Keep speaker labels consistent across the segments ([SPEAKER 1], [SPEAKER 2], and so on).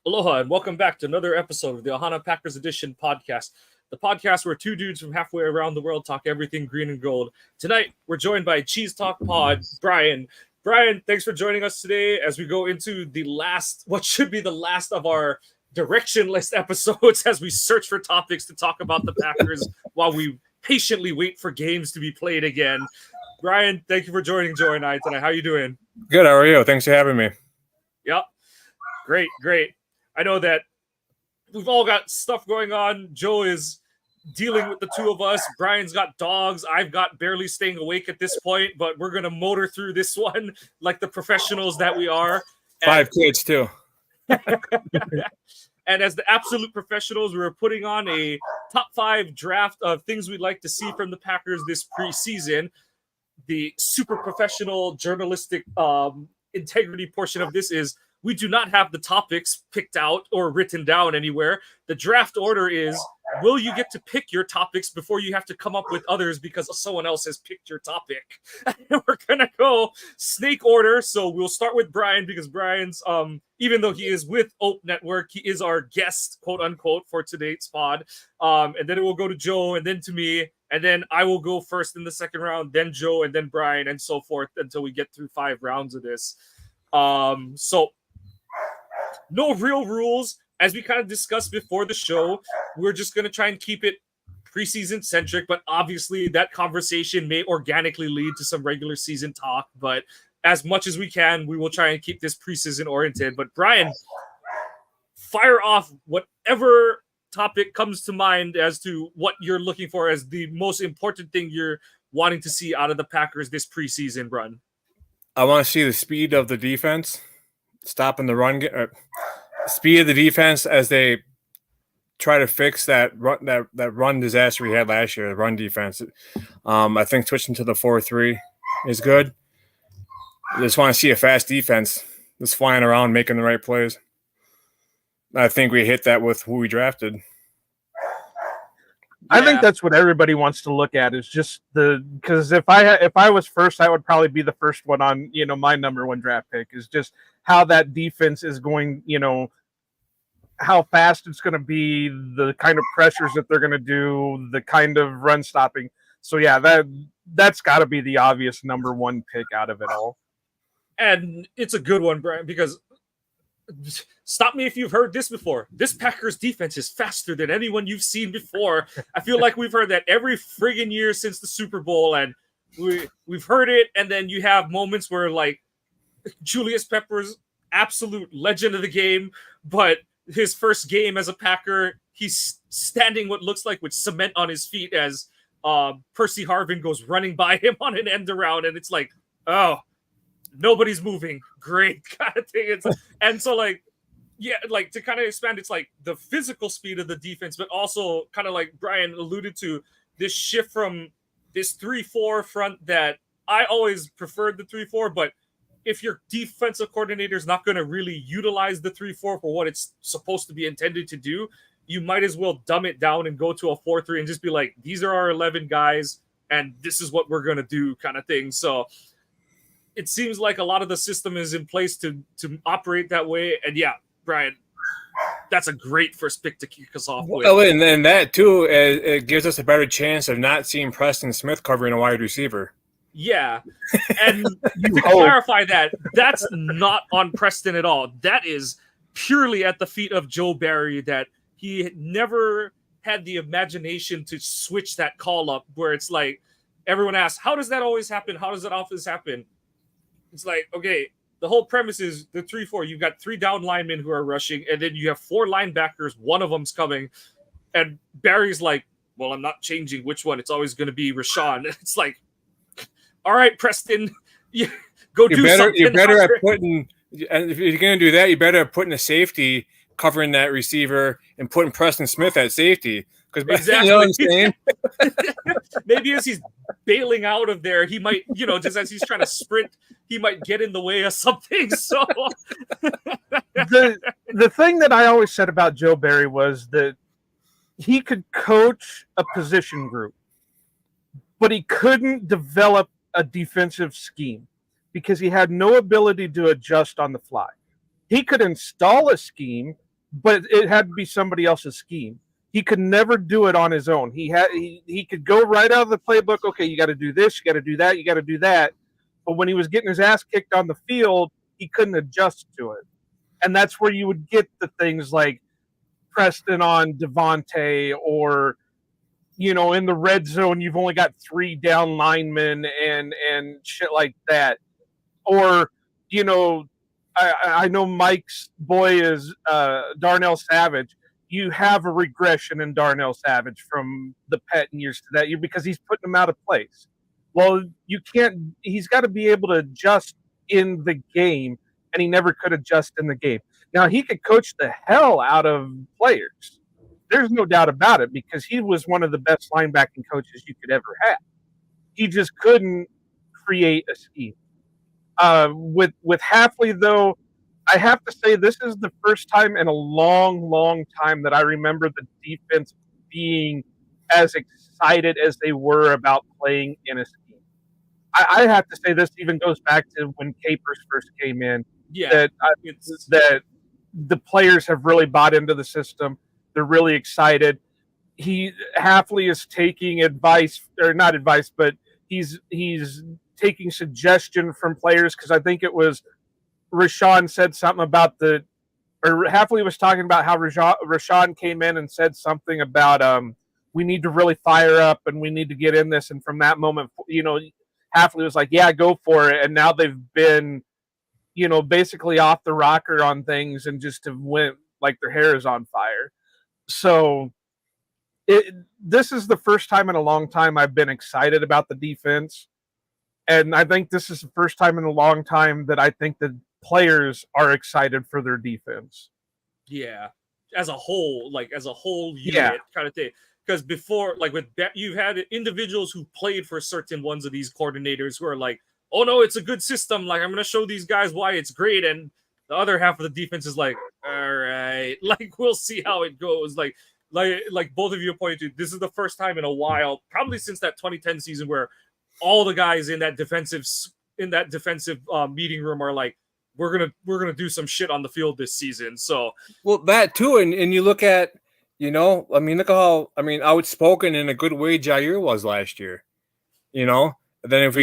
[SPEAKER 1] Aloha and welcome back to another episode of the Ohana Packers Edition podcast, the podcast where two dudes from halfway around the world talk everything green and gold. Tonight, we're joined by CheezeTalk Pod, Brian. Brian, thanks for joining us today as we go into what should be the last of our directionless episodes as we search for topics to talk about the Packers while we patiently wait for games to be played again. Brian, thank you for joining Joe and I tonight. How are you doing?
[SPEAKER 2] Good, how are you? Thanks for having me.
[SPEAKER 1] Yep. Great. I know that we've all got stuff going on. Joe is dealing with the two of us. Brian's got dogs. I've got barely staying awake at this point, but we're going to motor through this one like the professionals that we are.
[SPEAKER 2] 5 kids, too.
[SPEAKER 1] And as the absolute professionals, we were putting on a top 5 draft of things we'd like to see from the Packers this preseason. The super professional journalistic integrity portion of this is we do not have the topics picked out or written down anywhere. The draft order is, will you get to pick your topics before you have to come up with others because someone else has picked your topic? We're going to go snake order. So we'll start with Brian because Brian's, even though he is with OPE Network, he is our guest, quote unquote, for today's pod. And then it will go to Joe and then to me. And then I will go first in the second round, then Joe, and then Brian, and so forth until we get through 5 rounds of this. So no real rules. As we kind of discussed before the show, we're just going to try and keep it preseason centric, but obviously that conversation may organically lead to some regular season talk. But as much as we can, we will try and keep this preseason oriented. But Brian, fire off whatever topic comes to mind as to what you're looking for as the most important thing you're wanting to see out of the Packers this preseason run.
[SPEAKER 2] I want to see the speed of the defense, stopping the run, speed of the defense as they try to fix that run disaster we had last year, the run defense. I think switching to the 4-3 is good. I just want to see a fast defense just flying around, making the right plays. I think we hit that with who we drafted.
[SPEAKER 3] I think that's what everybody wants to look at is just because if I was first, I would probably be the first one on, my number 1 draft pick is just how that defense is going, how fast it's going to be, the kind of pressures that they're going to do, the kind of run stopping. So yeah, that's got to be the obvious number 1 pick out of it all.
[SPEAKER 1] And it's a good one, Brian, because stop me if you've heard this before. This Packers defense is faster than anyone you've seen before. I feel like we've heard that every friggin' year since the Super Bowl, and we've heard it. And then you have moments where, like, Julius Peppers, absolute legend of the game, but his first game as a Packer, he's standing what looks like with cement on his feet as Percy Harvin goes running by him on an end around, and it's like, oh, nobody's moving. Great kind of thing. And so, like, yeah, like to kind of expand, it's like the physical speed of the defense, but also kind of like Brian alluded to, this shift from this 3-4 front that I always preferred the 3-4, but if your defensive coordinator is not going to really utilize the 3-4 for what it's supposed to be intended to do, you might as well dumb it down and go to a 4-3 and just be like, these are our 11 guys, and this is what we're going to do kind of thing. So it seems like a lot of the system is in place to operate that way. And yeah, Brian, that's a great first pick to kick us off with.
[SPEAKER 2] Well, and then that too, it gives us a better chance of not seeing Preston Smith covering a wide receiver.
[SPEAKER 1] Yeah, and to clarify that, that's not on Preston at all. That is purely at the feet of Joe Barry, that he never had the imagination to switch that call up where it's like, everyone asks, how does that always happen? How does that always happen? It's like, okay, the whole premise is the 3-4. You've got 3 down linemen who are rushing, and then you have 4 linebackers. One of them's coming. And Barry's like, well, I'm not changing which one. It's always going to be Rashawn. It's like, all right, Preston, go do something.
[SPEAKER 2] You're better at putting, and if you're going to do that, you better at putting a safety covering that receiver and putting Preston Smith at safety.
[SPEAKER 1] Exactly.
[SPEAKER 2] You know what I'm saying?
[SPEAKER 1] Maybe as he's bailing out of there, he might, just as he's trying to sprint, he might get in the way of something. So
[SPEAKER 3] the thing that I always said about Joe Barry was that he could coach a position group, but he couldn't develop a defensive scheme because he had no ability to adjust on the fly. He could install a scheme, but it had to be somebody else's scheme. He could never do it on his own. He could go right out of the playbook. Okay, you got to do this, you got to do that, you got to do that. But when he was getting his ass kicked on the field, he couldn't adjust to it, and that's where you would get the things like Preston on Devontae, or in the red zone, you've only got 3 down linemen and shit like that. Or, I know Mike's boy is Darnell Savage. You have a regression in Darnell Savage from the pet years to that year because he's putting him out of place. Well, you can't. He's got to be able to adjust in the game, and he never could adjust in the game. Now, he could coach the hell out of players. There's no doubt about it because he was one of the best linebacking coaches you could ever have. He just couldn't create a scheme. With Hafley, though, I have to say this is the first time in a long, long time that I remember the defense being as excited as they were about playing in a scheme. I have to say this even goes back to when Capers first came in.
[SPEAKER 1] Yeah,
[SPEAKER 3] that the players have really bought into the system. They're really excited. Hafley is taking advice, or not advice, but he's taking suggestion from players, because I think it was Rashawn said something about Hafley was talking about how Rashawn came in and said something about we need to really fire up and we need to get in this, and from that moment, Hafley was like, yeah, go for it, and now they've been basically off the rocker on things and just have went like their hair is on fire. So this is the first time in a long time I've been excited about the defense. And I think this is the first time in a long time that I think the players are excited for their defense.
[SPEAKER 1] Yeah. As a whole unit kind of thing. Because before, like you've had individuals who played for certain ones of these coordinators who are like, oh no, it's a good system. Like, I'm going to show these guys why it's great. And the other half of the defense is like, all right, like, we'll see how it goes. Like both of you pointed to, this is the first time in a while, probably since that 2010 season, where all the guys in that defensive meeting room are like, we're gonna do some shit on the field this season. So,
[SPEAKER 2] well, that too, and you look at, look at how outspoken in a good way Jair was last year. And then if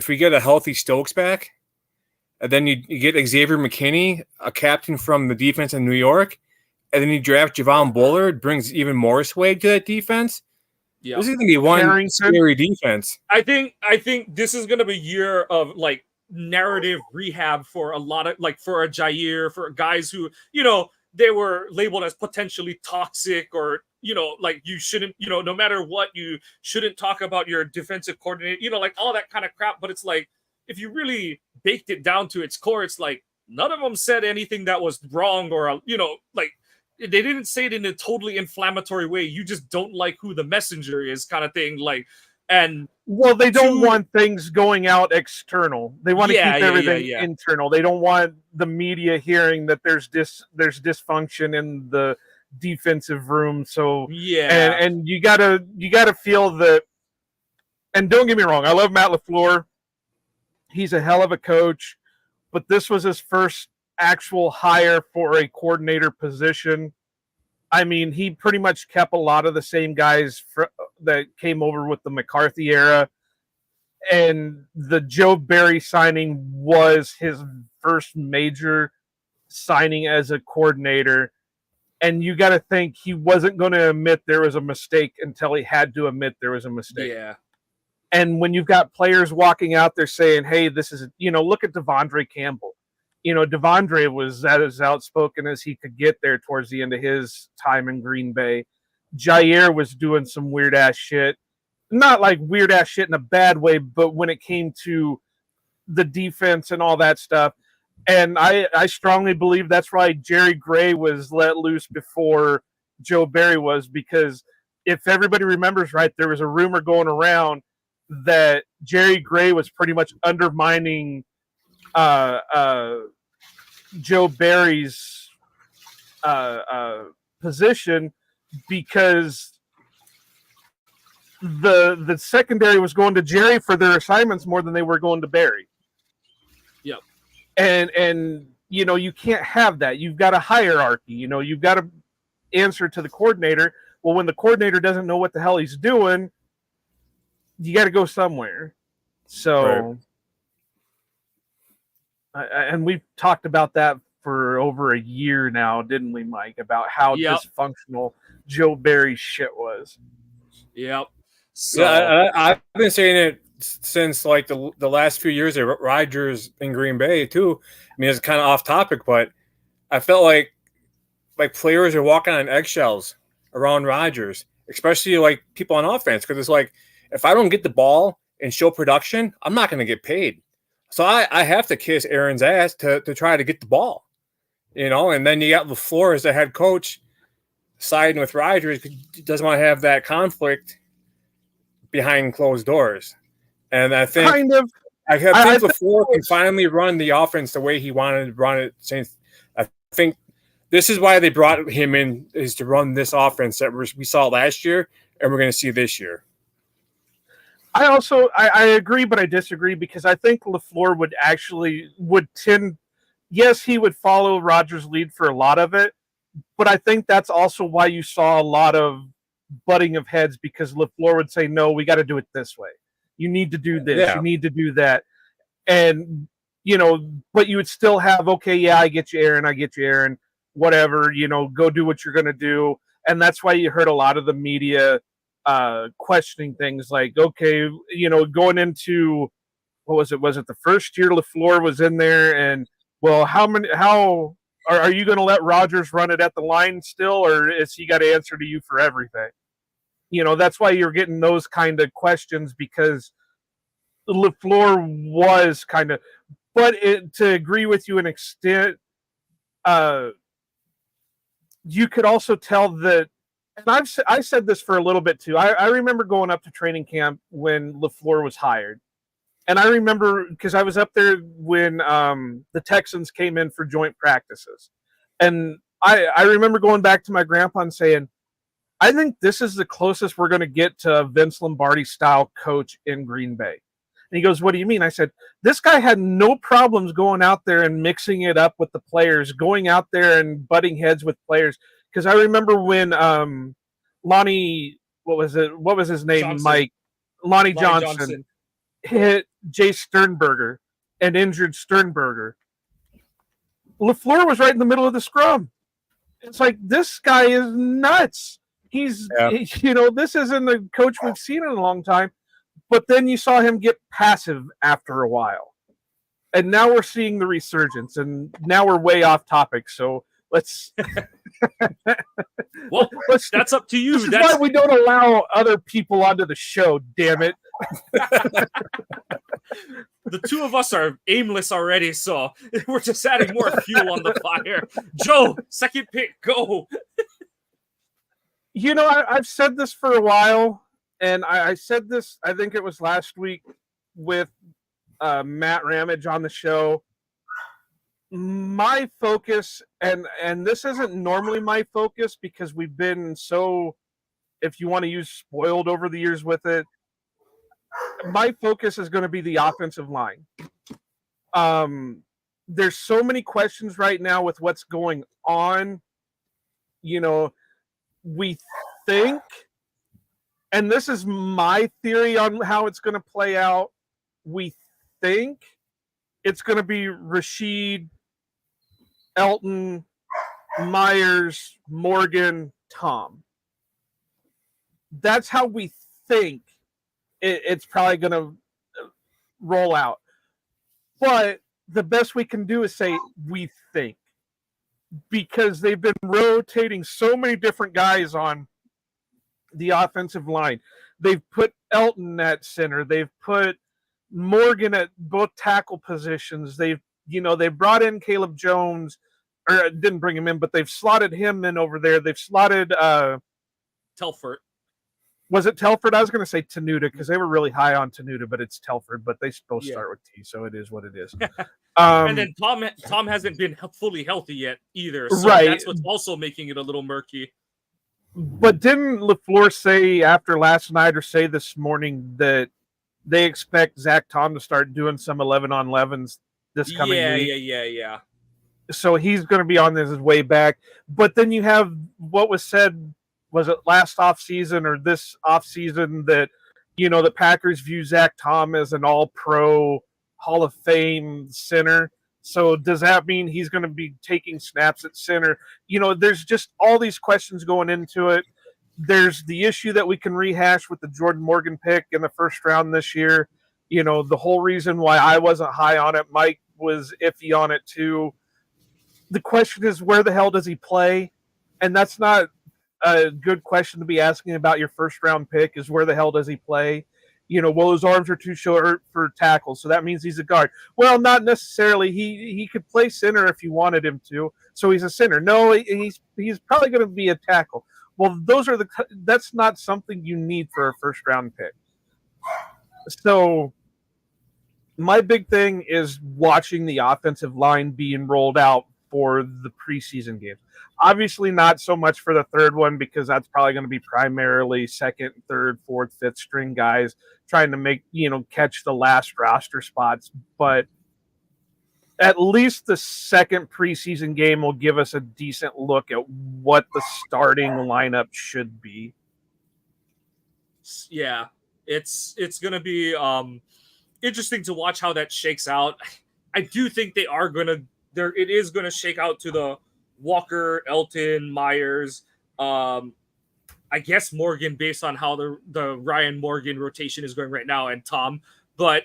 [SPEAKER 2] we get a healthy Stokes back, and then you get Xavier McKinney, a captain from the defense in New York, and then you draft Javon Bullard, brings even more swag to that defense. Yeah, this is gonna be one scary defense.
[SPEAKER 1] I think this is gonna be a year of like narrative rehab for a lot of, like, for a Jair, for guys who they were labeled as potentially toxic, or like, you shouldn't, no matter what, you shouldn't talk about your defensive coordinator, like all that kind of crap. But it's like, if you really baked it down to its core, it's like none of them said anything that was wrong, or like, they didn't say it in a totally inflammatory way. You just don't like who the messenger is, kind of thing. Like, and
[SPEAKER 3] well, they don't want things going out external. They want to keep everything internal. They don't want the media hearing that there's dysfunction in the defensive room. So and you gotta feel that. And don't get me wrong, I love Matt LaFleur. He's a hell of a coach, but this was his first actual hire for a coordinator position. I mean, he pretty much kept a lot of the same guys that came over with the McCarthy era. And the Joe Barry signing was his first major signing as a coordinator. And you got to think he wasn't going to admit there was a mistake until he had to admit there was a mistake.
[SPEAKER 1] Yeah.
[SPEAKER 3] And when you've got players walking out there saying, hey, this is, look at Devondre Campbell. Devondre was as outspoken as he could get there towards the end of his time in Green Bay. Jair was doing some weird ass shit. Not like weird ass shit in a bad way, but when it came to the defense and all that stuff. And I strongly believe that's why Jerry Gray was let loose before Joe Barry was, because if everybody remembers right, there was a rumor going around that Jerry Gray was pretty much undermining Joe Barry's position, because the secondary was going to Jerry for their assignments more than they were going to Barry.
[SPEAKER 1] Yep.
[SPEAKER 3] And you can't have that. You've got a hierarchy. You've got to answer to the coordinator. Well, when the coordinator doesn't know what the hell he's doing, you got to go somewhere. So, and we've talked about that for over a year now, didn't we, Mike? About how dysfunctional Joe Barry's shit was.
[SPEAKER 1] Yep. So
[SPEAKER 2] I've been saying it since like the last few years of Rodgers in Green Bay too. I mean, it's kind of off topic, but I felt like players are walking on eggshells around Rodgers, especially like people on offense, because it's like, if I don't get the ball and show production, I'm not going to get paid. So I have to kiss Aaron's ass to try to get the ball, and then you got LaFleur as the head coach siding with Rodgers because he doesn't want to have that conflict behind closed doors. And I think I think LaFleur can finally run the offense the way he wanted to run it. Since I think this is why they brought him in, is to run this offense that we saw last year and we're going to see this year.
[SPEAKER 3] I agree, but I disagree, because I think LaFleur would tend, yes, he would follow Rodgers' lead for a lot of it, but I think that's also why you saw a lot of butting of heads, because LaFleur would say, no, we got to do it this way. You need to do this. You need to do that. And, but you would still have, okay, yeah, I get you, Aaron, whatever, go do what you're going to do. And that's why you heard a lot of the media questioning things like, okay, going into, what was it? Was it the first year LaFleur was in there? And, well, how are you going to let Rodgers run it at the line still, or is he got to answer to you for everything? That's why you're getting those kind of questions, because LaFleur was kind of, but to agree with you an extent, you could also tell that, and I said this for a little bit too. I remember going up to training camp when LaFleur was hired. And I remember, because I was up there when the Texans came in for joint practices. And I remember going back to my grandpa and saying, I think this is the closest we're going to get to a Vince Lombardi-style coach in Green Bay. And he goes, what do you mean? I said, this guy had no problems going out there and mixing it up with the players, going out there and butting heads with players. Because I remember when Lonnie, what was his name,
[SPEAKER 1] Johnson.
[SPEAKER 3] Mike? Lonnie Johnson hit Jay Sternberger and injured Sternberger. LaFleur was right in the middle of the scrum. It's like, this guy is nuts. This isn't the coach we've seen in a long time. But then you saw him get passive after a while. And now we're seeing the resurgence. And now we're way off topic. So let's...
[SPEAKER 1] Well, that's up to you.
[SPEAKER 3] This is why we don't allow other people onto the show, damn it.
[SPEAKER 1] The two of us are aimless already, so we're just adding more fuel on the fire. Joe, second pick, go.
[SPEAKER 3] I've said this for a while, and I said this, I think it was last week with Matt Ramage on the show. My focus, and this isn't normally my focus because we've been so, if you want to use spoiled over the years with it, my focus is going to be the offensive line. There's so many questions right now with what's going on. We think, and this is my theory on how it's going to play out, we think it's going to be Rashid, Elton, Myers, Morgan, Tom. That's how we think it's probably going to roll out. But the best we can do is say we think, because they've been rotating so many different guys on the offensive line. They've put Elton at center. They've put Morgan at both tackle positions. They've brought in Caleb Jones, or didn't bring him in, but they've slotted him in over there. They've slotted
[SPEAKER 1] Telford.
[SPEAKER 3] Was it Telford? I was going to say Tenuta because they were really high on Tenuta, but it's Telford. But they both start with T, so it is what it is.
[SPEAKER 1] And then Tom hasn't been fully healthy yet either, so that's what's also making it a little murky.
[SPEAKER 3] But didn't LaFleur say after last night, or say this morning, that they expect Zach Tom to start doing some 11-on-11s this coming week?
[SPEAKER 1] Yeah.
[SPEAKER 3] So he's going to be on his way back. But then you have what was said, was it last offseason or this offseason, that, the Packers view Zach Tom as an all-pro Hall of Fame center. So does that mean he's going to be taking snaps at center? There's just all these questions going into it. There's the issue that we can rehash with the Jordan Morgan pick in the first round this year. The whole reason why I wasn't high on it, Mike was iffy on it too. The question is, where the hell does he play? And that's not a good question to be asking about your first round pick, is where the hell does he play? Well, his arms are too short for tackles, so that means he's a guard. Well, not necessarily. He could play center if you wanted him to, so he's a center. No, he's probably going to be a tackle. Well, that's not something you need for a first round pick. So my big thing is watching the offensive line being rolled out for the preseason games. Obviously not so much for the third one, because that's probably going to be primarily second, third, fourth, fifth string guys trying to make, catch the last roster spots. But at least the second preseason game will give us a decent look at what the starting lineup should be.
[SPEAKER 1] Yeah, it's going to be interesting to watch how that shakes out. I do think it is going to shake out to the Walker, Elton, Myers, I guess Morgan, based on how the Ryan Morgan rotation is going right now, and Tom. But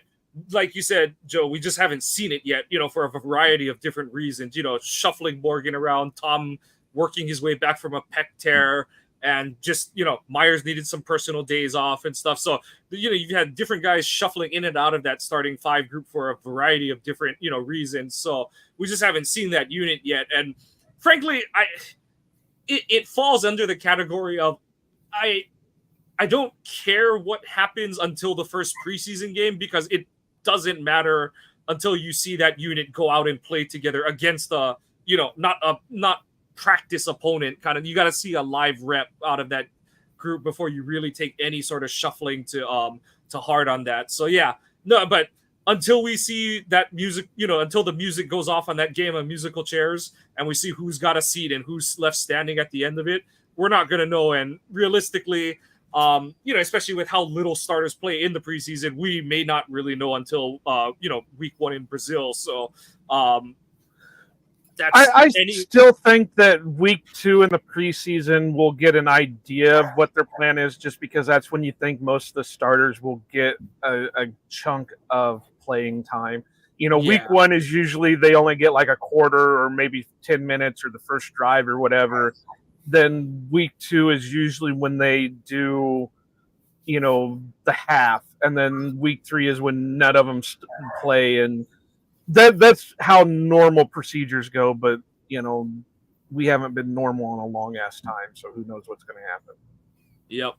[SPEAKER 1] like you said, Joe, we just haven't seen it yet, for a variety of different reasons, shuffling Morgan around, Tom working his way back from a pec tear, and just, Myers needed some personal days off and stuff. So, you've had different guys shuffling in and out of that starting five group for a variety of different, reasons. So we just haven't seen that unit yet. And frankly, it falls under the category of I don't care what happens until the first preseason game, because it doesn't matter until you see that unit go out and play together against a, not practice opponent. Kind of, you got to see a live rep out of that group before you really take any sort of shuffling to heart on that. So yeah, no, but until we see that music, until the music goes off on that game of musical chairs and we see who's got a seat and who's left standing at the end of it, we're not going to know. And realistically, especially with how little starters play in the preseason, we may not really know until, week one in Brazil. So,
[SPEAKER 3] I still think that week 2 in the preseason we'll get an idea of what their plan is, just because that's when you think most of the starters will get a chunk of playing time. Week 1 is usually they only get like a quarter or maybe 10 minutes or the first drive or whatever. Then week 2 is usually when they do, the half. And then week 3 is when none of them play. And that's how normal procedures go. But, we haven't been normal in a long ass time. So who knows what's going to happen.
[SPEAKER 1] Yep.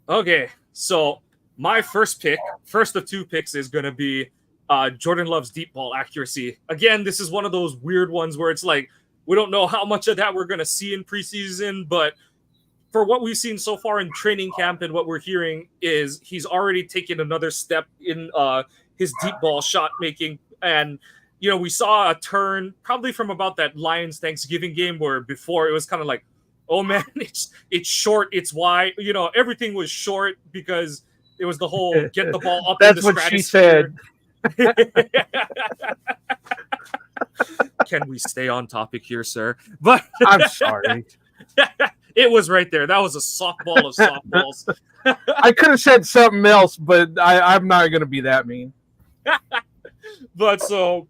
[SPEAKER 1] Okay. So my first of 2 picks is going to be Jordan Love's deep ball accuracy. Again, this is one of those weird ones where it's like, we don't know how much of that we're going to see in preseason, but for what we've seen so far in training camp and what we're hearing is he's already taken another step in his deep ball shot making. And, we saw a turn probably from about that Lions Thanksgiving game, where before it was kind of like, oh man, it's short, it's wide, everything was short because it was the whole get the ball up.
[SPEAKER 3] That's in the what she said.
[SPEAKER 1] Can we stay on topic here, sir? But
[SPEAKER 3] I'm sorry.
[SPEAKER 1] It was right there. That was a softball of softballs.
[SPEAKER 3] I could have said something else, but I'm not going to be that mean.
[SPEAKER 1] But so,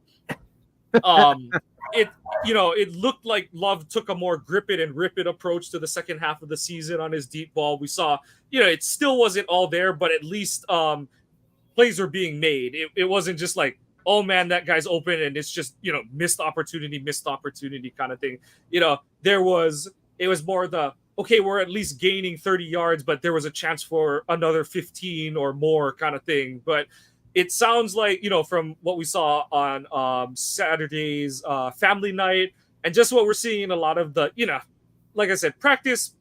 [SPEAKER 1] it looked like Love took a more grip it and rip it approach to the second half of the season on his deep ball. We saw, it still wasn't all there, but at least plays are being made. It wasn't just like, oh man, that guy's open and it's just, missed opportunity kind of thing. It was more the, okay, we're at least gaining 30 yards, but there was a chance for another 15 or more kind of thing. But it sounds like, from what we saw on Saturday's family night and just what we're seeing in a lot of the, like I said, practice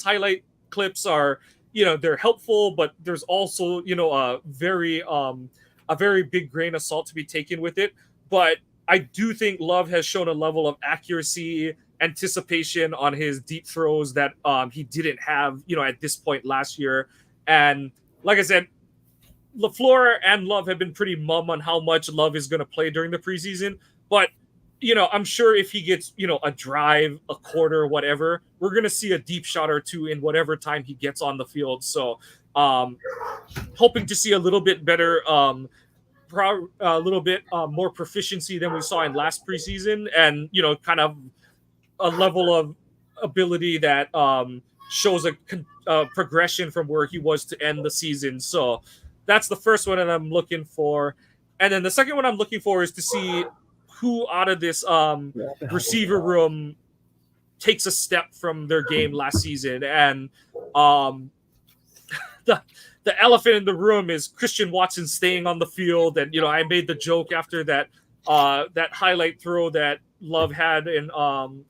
[SPEAKER 1] highlight clips are, they're helpful, but there's also, a very big grain of salt to be taken with it. But I do think Love has shown a level of accuracy, anticipation on his deep throws that he didn't have, at this point last year. And like I said, LaFleur and Love have been pretty mum on how much Love is going to play during the preseason. But, I'm sure if he gets, a drive, a quarter, whatever, we're going to see a deep shot or two in whatever time he gets on the field. So hoping to see a little bit better, a little bit more proficiency than we saw in last preseason, and, kind of a level of ability that shows a progression from where he was to end the season. So that's the first one that I'm looking for. And then the second one I'm looking for is to see who out of this receiver room takes a step from their game last season. And the elephant in the room is Christian Watson staying on the field. And, I made the joke after that highlight throw that Love had in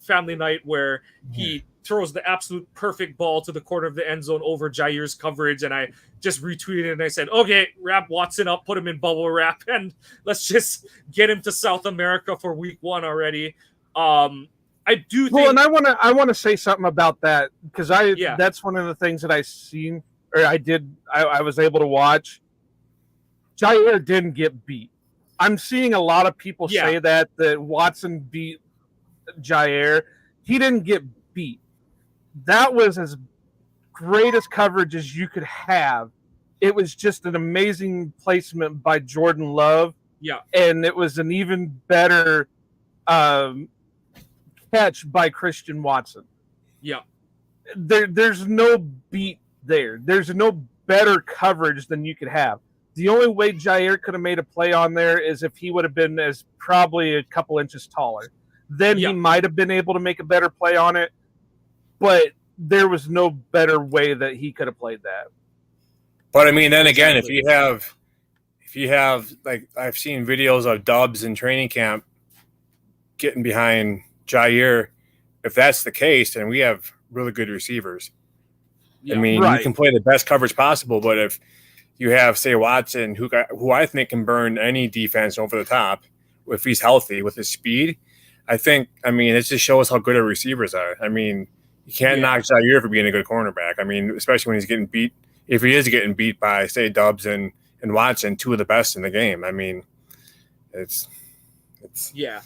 [SPEAKER 1] family night where he throws the absolute perfect ball to the corner of the end zone over Jair's coverage, and I just retweeted it and I said, okay, wrap Watson up, put him in bubble wrap, and let's just get him to South America for week 1 already. I do think,
[SPEAKER 3] well, and I want to say something about that, because that's one of the things that I seen, or I was able to watch. Jair didn't get beat. I'm seeing a lot of people say that Watson beat Jair. He didn't get beat. That was as great as coverage as you could have. It was just an amazing placement by Jordan Love.
[SPEAKER 1] Yeah.
[SPEAKER 3] And it was an even better catch by Christian Watson.
[SPEAKER 1] Yeah.
[SPEAKER 3] There's no beat there. There's no better coverage than you could have. The only way Jair could have made a play on there is if he would have been as probably a couple inches taller. Then he might have been able to make a better play on it, but there was no better way that he could have played that.
[SPEAKER 2] But I mean, then again, if you have like, I've seen videos of Dubs in training camp getting behind Jair. If that's the case, then we have really good receivers. I mean, you can play the best coverage possible, but if you have, say, Watson, who I think can burn any defense over the top if he's healthy with his speed, I mean, it just shows how good our receivers are. I mean, you can't knock Jair for being a good cornerback. I mean, especially when he's getting beat. If he is getting beat by, say, Dubs and Watson, 2 of the best in the game. I mean, it's
[SPEAKER 1] yeah.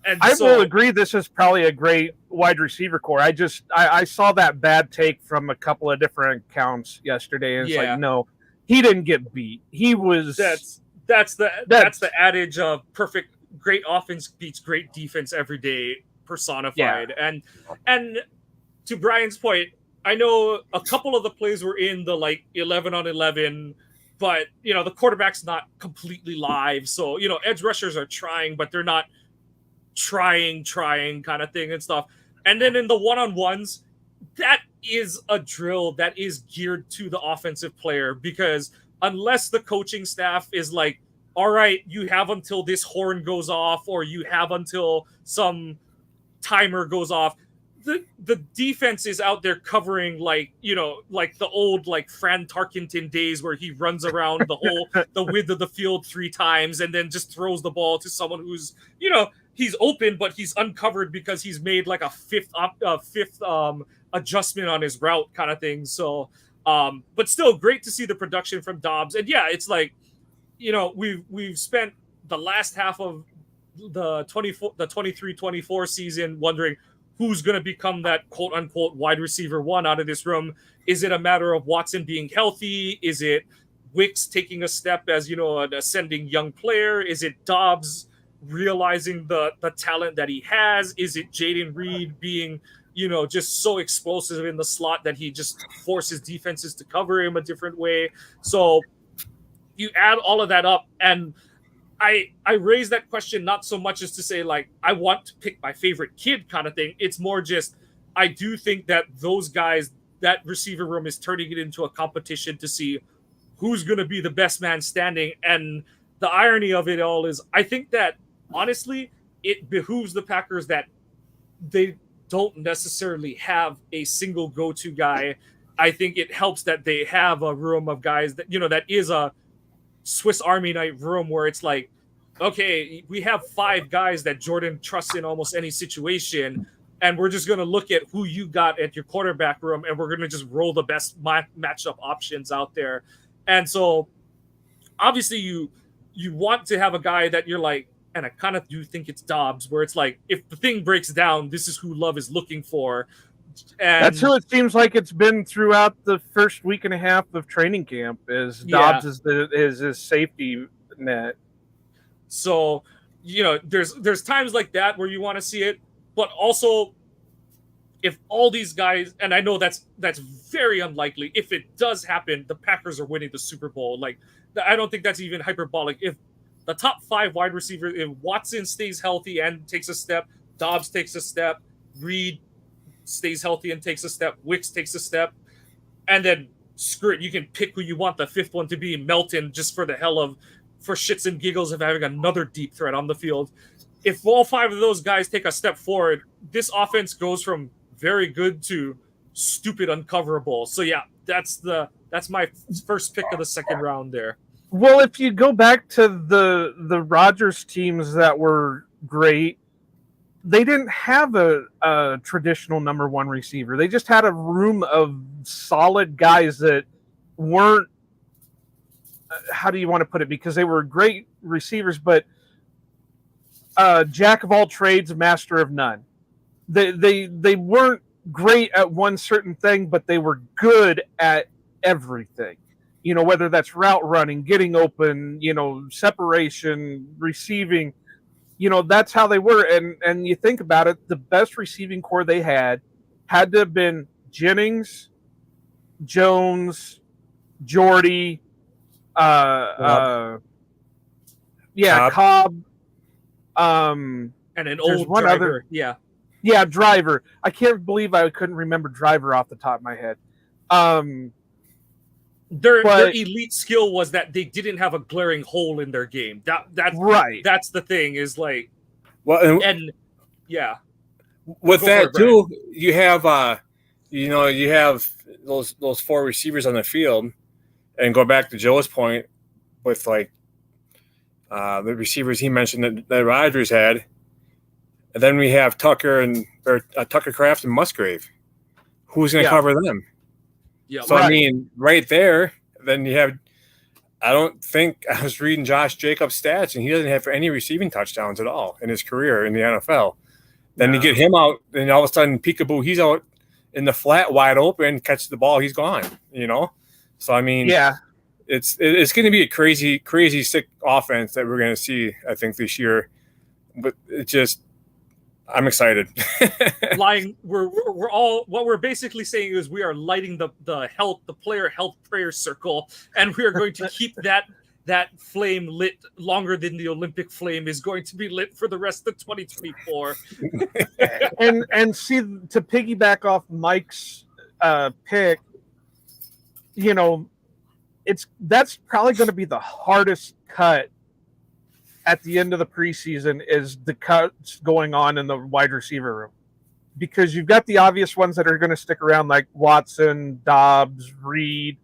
[SPEAKER 1] And
[SPEAKER 3] I will agree this is probably a great wide receiver core. I saw that bad take from a couple of different accounts yesterday, and it's like, no, he didn't get beat. He was
[SPEAKER 1] that's the adage of great offense beats great defense every day personified. And to Brian's point, I know a couple of the plays were in the 11 on 11, but the quarterback's not completely live. So, edge rushers are trying, but they're not trying kind of thing and stuff. And then in the one-on-ones, that is a drill that is geared to the offensive player, because unless the coaching staff is like, all right, you have until this horn goes off, or you have until some timer goes off, the defense is out there covering like the old Fran Tarkenton days where he runs around the width of the field 3 times and then just throws the ball to someone who's he's open, but he's uncovered because he's made like a fifth adjustment on his route kind of thing. So, but still great to see the production from Dobbs. And yeah, it's like, we've spent the last half of the 23-24 season wondering who's going to become that quote unquote wide receiver 1 out of this room. Is it a matter of Watson being healthy? Is it Wicks taking a step as, an ascending young player? Is it Dobbs realizing the talent that he has? Is it Jaden Reed being, just so explosive in the slot that he just forces defenses to cover him a different way? So you add all of that up, and I raise that question not so much as to say I want to pick my favorite kid kind of thing. It's more just I do think that those guys, that receiver room is turning it into a competition to see who's going to be the best man standing. And the irony of it all is I think that honestly, it behooves the Packers that they don't necessarily have a single go-to guy. I think it helps that they have a room of guys that, that is a Swiss Army knife room where it's like, okay, we have 5 guys that Jordan trusts in almost any situation, and we're just going to look at who you got at your quarterback room, and we're going to just roll the best matchup options out there. And so, obviously, you want to have a guy that you're like, and I kind of do think it's Dobbs, where it's like, if the thing breaks down, this is who Love is looking for. And
[SPEAKER 3] that's who it seems like it's been throughout the first week and a half of training camp. Is Dobbs is his safety net.
[SPEAKER 1] So, there's times like that where you want to see it, but also if all these guys, and I know that's very unlikely. If it does happen, the Packers are winning the Super Bowl. Like, I don't think that's even hyperbolic. If the top 5 wide receivers, if Watson stays healthy and takes a step, Dobbs takes a step, Reed stays healthy and takes a step, Wicks takes a step, and then screw it, you can pick who you want the 5th one to be, Melton, just for shits and giggles of having another deep threat on the field. If all 5 of those guys take a step forward, this offense goes from very good to stupid uncoverable. So yeah, that's my first pick of the second round there.
[SPEAKER 3] Well, if you go back to the Rodgers teams that were great, they didn't have a traditional number 1 receiver. They just had a room of solid guys that weren't, how do you want to put it? Because they were great receivers, but jack of all trades, master of none. They weren't great at one certain thing, but they were good at everything. Whether that's route running, getting open, separation, receiving. That's how they were. And you think about it, the best receiving core they had to have been Jennings, Jones, Jordy, Cobb.
[SPEAKER 1] And an old
[SPEAKER 3] one
[SPEAKER 1] driver.
[SPEAKER 3] Other, yeah, Driver. I can't believe I couldn't remember Driver off the top of my head.
[SPEAKER 1] Their elite skill was that they didn't have a glaring hole in their game. That's right. That's the thing, is like,
[SPEAKER 2] well,
[SPEAKER 1] and yeah.
[SPEAKER 2] With that too, you have you have those 4 receivers on the field, and go back to Joe's point with like the receivers he mentioned that Rodgers had, and then we have Tucker Kraft and Musgrave. Who's going to cover them?
[SPEAKER 1] Yeah.
[SPEAKER 2] So, right. I mean, right there, then you have – I was reading Josh Jacobs' stats, and he doesn't have any receiving touchdowns at all in his career in the NFL. Then you get him out, and all of a sudden, peekaboo, he's out in the flat, wide open, catches the ball, he's gone, So, I mean, it's going to be a crazy, crazy, sick offense that we're going to see, I think, this year. But it just – I'm excited.
[SPEAKER 1] We're all, what we're basically saying is we are lighting the player health prayer circle, and we are going to keep that flame lit longer than the Olympic flame is going to be lit for the rest of 2024.
[SPEAKER 3] and see, to piggyback off Mike's pick, that's probably going to be the hardest cut at the end of the preseason, is the cuts going on in the wide receiver room, because you've got the obvious ones that are going to stick around, like Watson, Dobbs, Reed.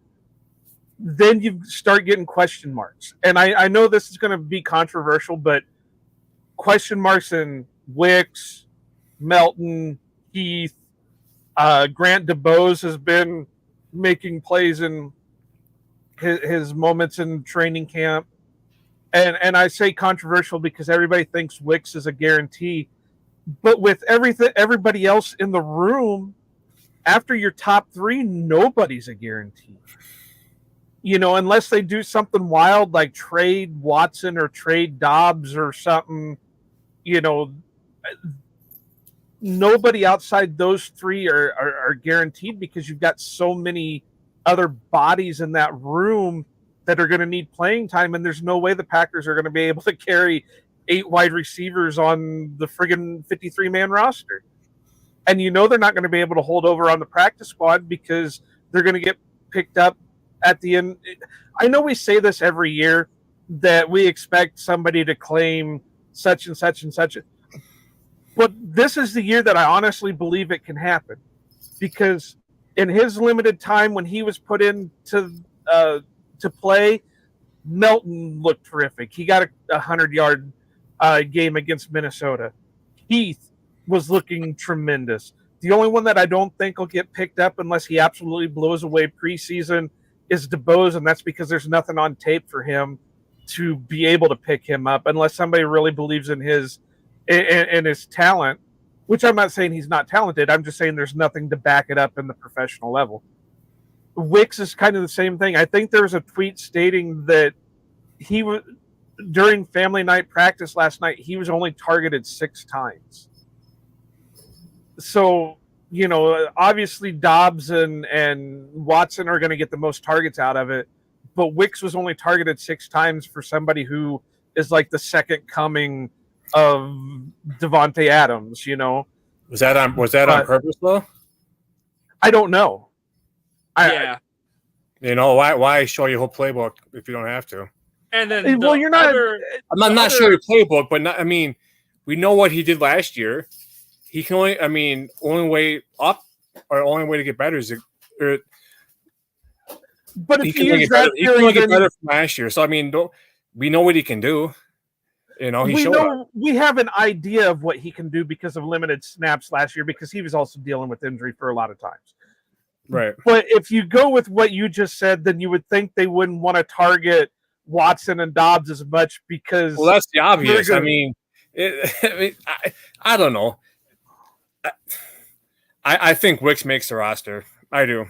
[SPEAKER 3] Then you start getting question marks. And I know this is going to be controversial, but question marks in Wicks, Melton, Heath, Grant DeBose has been making plays in his moments in training camp. And I say controversial because everybody thinks Wicks is a guarantee. But with everybody else in the room, after your top 3, nobody's a guarantee. Unless they do something wild like trade Watson or trade Dobbs or something, nobody outside those 3 are guaranteed, because you've got so many other bodies in that room that are going to need playing time, and there's no way the Packers are going to be able to carry 8 wide receivers on the friggin' 53-man roster. And they're not going to be able to hold over on the practice squad, because they're going to get picked up at the end. I know we say this every year, that we expect somebody to claim such and such and such. But this is the year that I honestly believe it can happen, because in his limited time when he was put in to play, Melton looked terrific. He got a 100-yard game against Minnesota. Heath was looking tremendous. The only one that I don't think will get picked up unless he absolutely blows away preseason is DeBose, and that's because there's nothing on tape for him to be able to pick him up unless somebody really believes in his talent, which I'm not saying he's not talented. I'm just saying there's nothing to back it up in the professional level. Wicks is kind of the same thing. I think there was a tweet stating that he was during family night practice last night, he was only targeted 6 times. So, obviously Dobbs and Watson are going to get the most targets out of it, but Wicks was only targeted 6 times for somebody who is like the second coming of Devontae Adams,
[SPEAKER 2] Was that on purpose though?
[SPEAKER 3] I don't know.
[SPEAKER 1] Yeah.
[SPEAKER 2] Why show your whole playbook if you don't have to?
[SPEAKER 1] And then
[SPEAKER 3] you're not.
[SPEAKER 2] I'm not sure your playbook, but we know what he did last year. He can only way up or only way to get better is
[SPEAKER 3] but if
[SPEAKER 2] he can get better from last year. So we know what he can do. We have an idea of what he can do because of limited snaps last year because he was also dealing with injury for a lot of times. Right.
[SPEAKER 3] But if you go with what you just said, then you would think they wouldn't want to target Watson and Dobbs as much because
[SPEAKER 2] that's the obvious. I don't know. I think Wicks makes the roster. I do.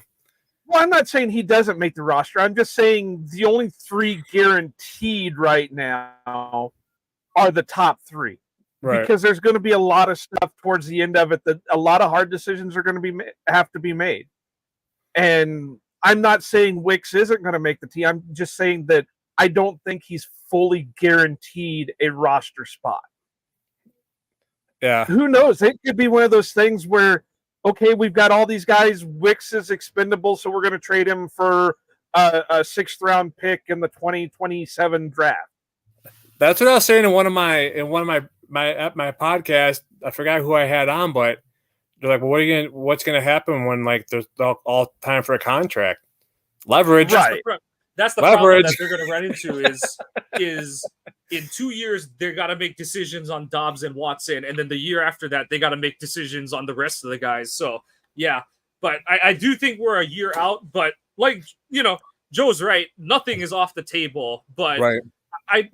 [SPEAKER 3] Well, I'm not saying he doesn't make the roster. I'm just saying the only 3 guaranteed right now are the top 3. Right. Because there's going to be a lot of stuff towards the end of it that a lot of hard decisions are going to have to be made. And I'm not saying Wicks isn't going to make the team. I'm just saying that I don't think he's fully guaranteed a roster spot.
[SPEAKER 2] Yeah.
[SPEAKER 3] Who knows? It could be one of those things where, okay, we've got all these guys. Wicks is expendable, so we're going to trade him for a 6th round pick in the 2027 draft.
[SPEAKER 2] That's what I was saying in one of my podcast. I forgot who I had on, but they're like, "Well, what's going to happen when there's all time for a contract? Leverage,
[SPEAKER 3] right?
[SPEAKER 1] That's the problem that they're going to run into is in 2 years they got to make decisions on Dobbs and Watson, and then the year after that they got to make decisions on the rest of the guys. So yeah, but I do think we're a year out. But Joe's right, nothing is off the table. But
[SPEAKER 2] right.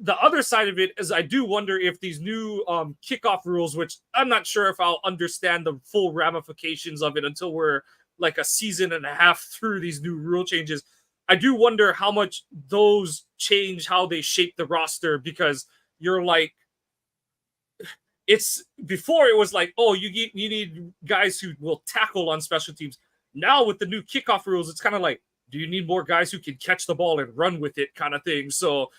[SPEAKER 1] The other side of it is I do wonder if these new kickoff rules, which I'm not sure if I'll understand the full ramifications of it until we're like a season and a half through these new rule changes. I do wonder how much those change how they shape the roster because you're like, it's before it was like, oh, you need guys who will tackle on special teams. Now with the new kickoff rules, it's kind of like, do you need more guys who can catch the ball and run with it kind of thing? So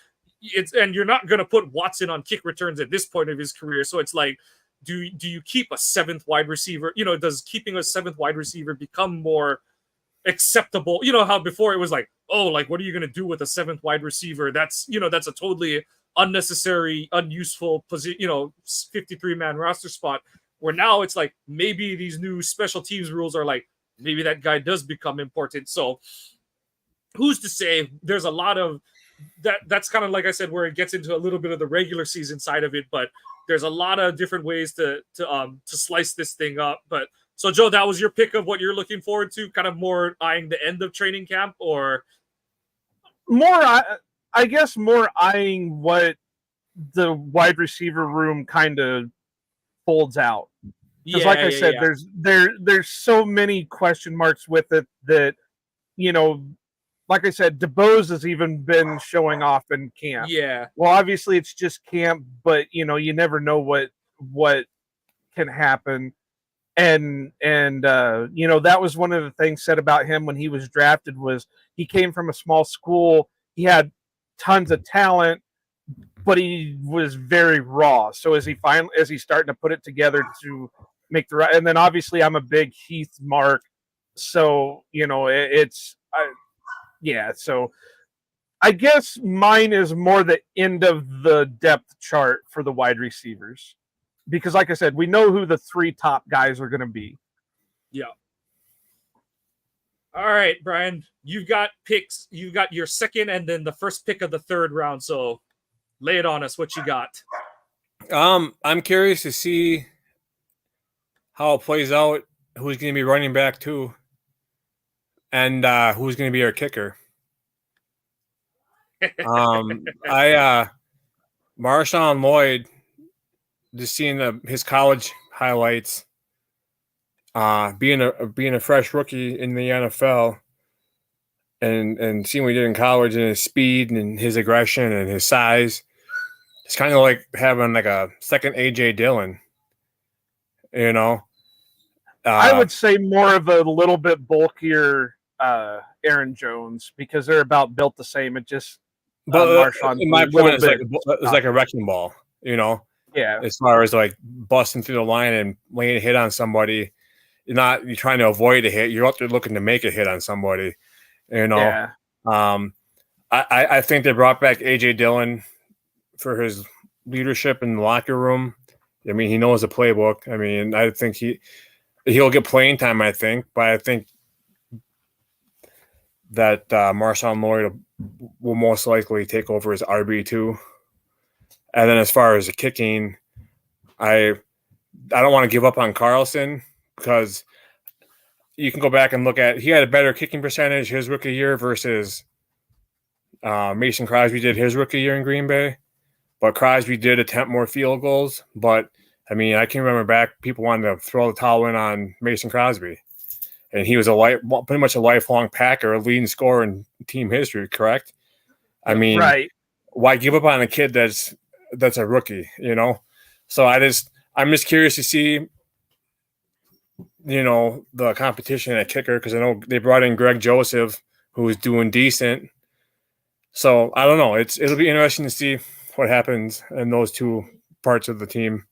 [SPEAKER 1] and you're not going to put Watson on kick returns at this point of his career. So it's like, do you keep a 7th wide receiver? Does keeping a 7th wide receiver become more acceptable? How before it was like, oh, like, what are you going to do with a 7th wide receiver? That's, that's a totally unnecessary, unuseful position, 53-man roster spot, where now it's like, maybe these new special teams rules are like, maybe that guy does become important. So who's to say? There's a lot of that's kind of, like I said, where it gets into a little bit of the regular season side of it, but there's a lot of different ways to slice this thing up. But so, Joe, that was your pick of what you're looking forward to, kind of more eyeing the end of training camp, or
[SPEAKER 3] more, I guess, more eyeing what the wide receiver room kind of folds out. Because, like I said, there's so many question marks with it that, like I said, DeBose has even been showing off in camp.
[SPEAKER 1] Yeah.
[SPEAKER 3] Well, obviously it's just camp, but you never know what can happen. And that was one of the things said about him when he was drafted was he came from a small school. He had tons of talent, but he was very raw. So as he's starting to put it together to make the right, and then obviously I'm a big Heath mark. So, so I guess mine is more the end of the depth chart for the wide receivers. Because, like I said, we know who the 3 top guys are going to be.
[SPEAKER 1] Yeah. All right, Brian, you've got picks. You've got your second and then the first pick of the third round. So lay it on us. What you got?
[SPEAKER 2] I'm curious to see how it plays out. Who's going to be running back too, and who's going to be our kicker. Marshawn Lloyd, just seeing his college highlights, being a fresh rookie in the NFL, and seeing what he did in college and his speed and his aggression and his size, it's kind of like having like a second AJ Dillon, you know.
[SPEAKER 3] I would say more of a little bit bulkier Aaron Jones because they're about built the same. It just Marshawn.
[SPEAKER 2] My point is like a wrecking ball, you know.
[SPEAKER 3] Yeah.
[SPEAKER 2] As far as like busting through the line and laying a hit on somebody, you're trying to avoid a hit. You're out there looking to make a hit on somebody, you know.
[SPEAKER 3] Yeah.
[SPEAKER 2] I think they brought back AJ Dillon for his leadership in the locker room. I mean, he knows the playbook. I mean, I think he'll get playing time, I think, but I think that Marshawn Lloyd will most likely take over as RB2. And then as far as the kicking, I don't want to give up on Carlson because you can go back and look at he had a better kicking percentage his rookie year versus Mason Crosby did his rookie year in Green Bay. But Crosby did attempt more field goals. But, I mean, I can remember back people wanted to throw the towel in on Mason Crosby. And he was pretty much a lifelong Packer, a leading scorer in team history, correct? I mean,
[SPEAKER 3] right.
[SPEAKER 2] Why give up on a kid that's a rookie, you know? So I'm just curious to see, you know, the competition at kicker because I know they brought in Greg Joseph, who was doing decent. So I don't know. It'll be interesting to see what happens in those two parts of the team.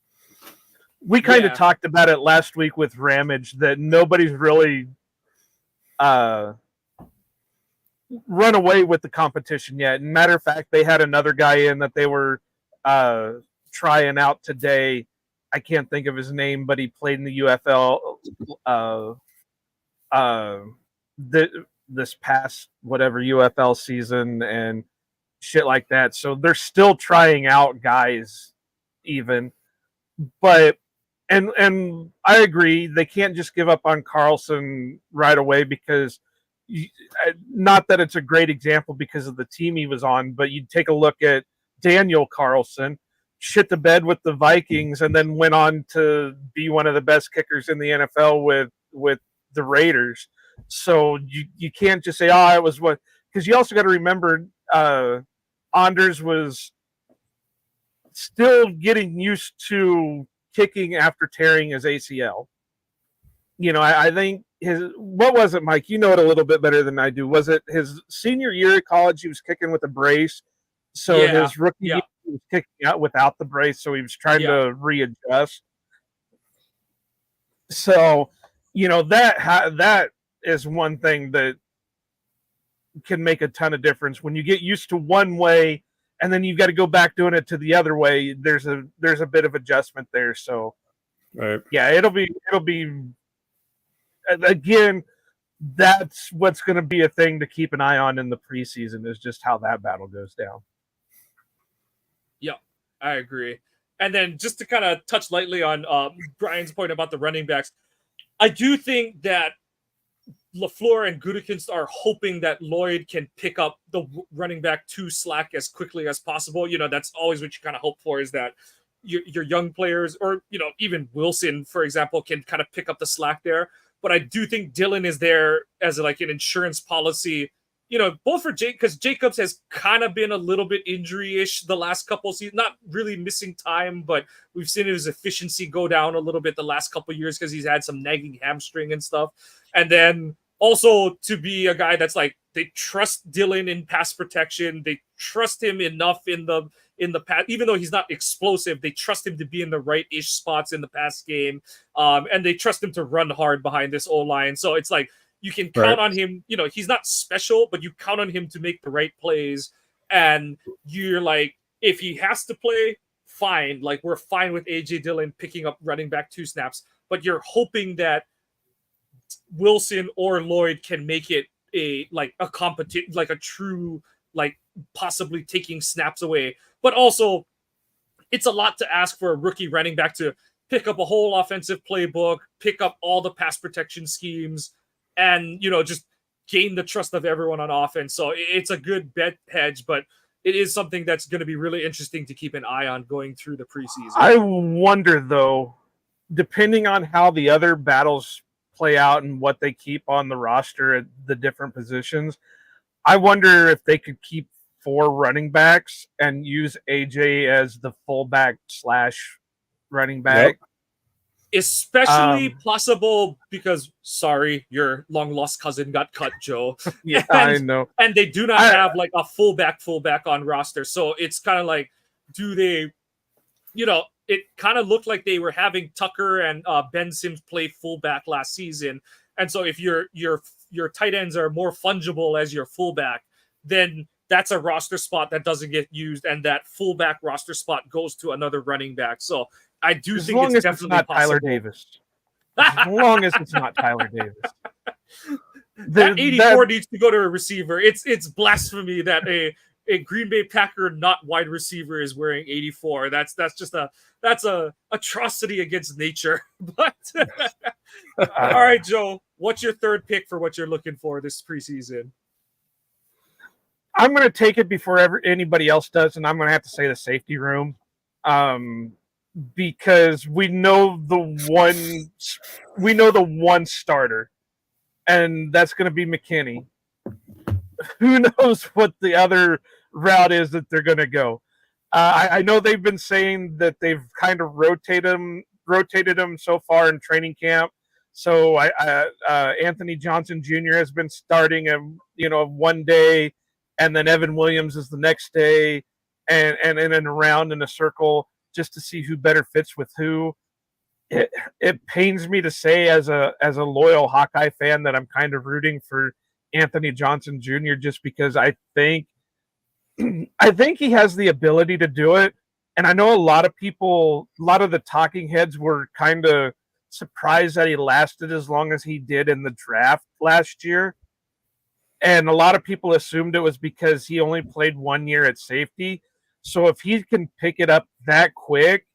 [SPEAKER 3] We kind of talked about it last week with Ramage that nobody's really run away with the competition yet. Matter of fact, they had another guy in that they were trying out today. I can't think of his name, but he played in the UFL this past whatever UFL season and shit like that. So they're still trying out guys even. But and I agree, they can't just give up on Carlson right away because not that it's a great example because of the team he was on, but you take a look at Daniel Carlson, shit the bed with the Vikings, and then went on to be one of the best kickers in the NFL with the Raiders. So you can't just say, it was what, because you also got to remember Anders was still getting used to kicking after tearing his ACL. You know, I think what was it, Mike? You know it a little bit better than I do. Was it his senior year at college? He was kicking with a brace. So his rookie year, he was kicking out without the brace. So he was trying to readjust. So, you know, that is one thing that can make a ton of difference when you get used to one way and then you've got to go back doing it to the other way. There's a bit of adjustment there. So, yeah, it'll be again. That's what's going to be a thing to keep an eye on in the preseason is just how that battle goes down.
[SPEAKER 1] Yeah, I agree. And then just to kind of touch lightly on Brian's point about the running backs, I do think that LaFleur and Gutekunst are hoping that Lloyd can pick up the running back 2 slack as quickly as possible. You know, that's always what you kind of hope for is that your young players or, you know, even Wilson, for example, can kind of pick up the slack there. But I do think Dillon is there as like an insurance policy, you know, both for Jake, because Jacobs has kind of been a little bit injury-ish the last couple of seasons, not really missing time, but we've seen his efficiency go down a little bit the last couple of years because he's had some nagging hamstring and stuff. And then also to be a guy that's like, they trust Dillon in pass protection. They trust him enough in the pass, even though he's not explosive, they trust him to be in the right-ish spots in the pass game. And they trust him to run hard behind this O-line. So it's like, you can count on him. You know, he's not special, but you count on him to make the right plays. And you're like, if he has to play, fine. Like, we're fine with AJ Dillon picking up running back 2 snaps. But you're hoping that Wilson or Lloyd can make it a competition, like a true, like possibly taking snaps away. But also, it's a lot to ask for a rookie running back to pick up a whole offensive playbook, pick up all the pass protection schemes, and just gain the trust of everyone on offense. So it's a good bet hedge, but it is something that's going to be really interesting to keep an eye on going through the preseason.
[SPEAKER 3] I wonder, though, depending on how the other battles play out and what they keep on the roster at the different positions, I wonder if they could keep 4 running backs and use AJ as the fullback / running back.
[SPEAKER 1] Yep. Especially possible because, sorry, your long lost cousin got cut, Joe.
[SPEAKER 3] Yeah, I know.
[SPEAKER 1] And they do not have like a fullback on roster. So it's kind of like, do they, it kind of looked like they were having Tucker and Ben Sims play fullback last season. And so if your tight ends are more fungible as your fullback, then that's a roster spot that doesn't get used, and that fullback roster spot goes to another running back. So I do think it's definitely
[SPEAKER 3] not
[SPEAKER 1] possible.
[SPEAKER 3] Tyler Davis. As long as it's not Tyler Davis.
[SPEAKER 1] That 84 needs to go to a receiver. It's blasphemy that a Green Bay Packer not wide receiver is wearing 84. That's just that's a atrocity against nature. But all right, Joe, what's your third pick for what you're looking for this preseason?
[SPEAKER 3] I'm going to take it before anybody else does, and I'm going to have to say the safety room, because we know the one starter, and that's going to be McKinney. Who knows what the other route is that they're going to go? I know they've been saying that they've kind of rotated him so far in training camp. So Anthony Johnson Jr. has been starting one day, and then Evan Williams is the next day, and around in a circle just to see who better fits with who. It pains me to say, as a loyal Hawkeye fan, that I'm kind of rooting for Anthony Johnson Jr. just because I think he has the ability to do it. And I know a lot of the talking heads were kind of surprised that he lasted as long as he did in the draft last year. And a lot of people assumed it was because he only played 1 year at safety. So if he can pick it up that quick,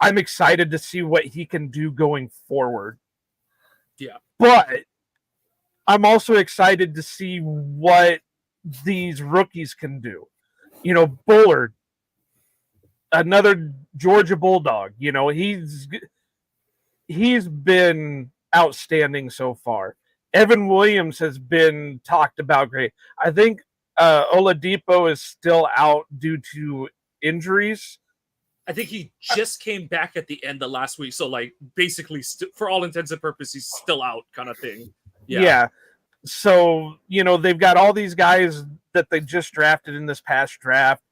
[SPEAKER 3] I'm excited to see what he can do going forward.
[SPEAKER 1] Yeah.
[SPEAKER 3] But I'm also excited to see what these rookies can do. Bullard, another Georgia Bulldog, he's been outstanding so far. Evan Williams has been talked about great. I think Oladipo is still out due to injuries.
[SPEAKER 1] I think he just came back at the end of last week. So, like, basically, for all intents and purposes, he's still out kind of thing.
[SPEAKER 3] Yeah. So, they've got all these guys that they just drafted in this past draft.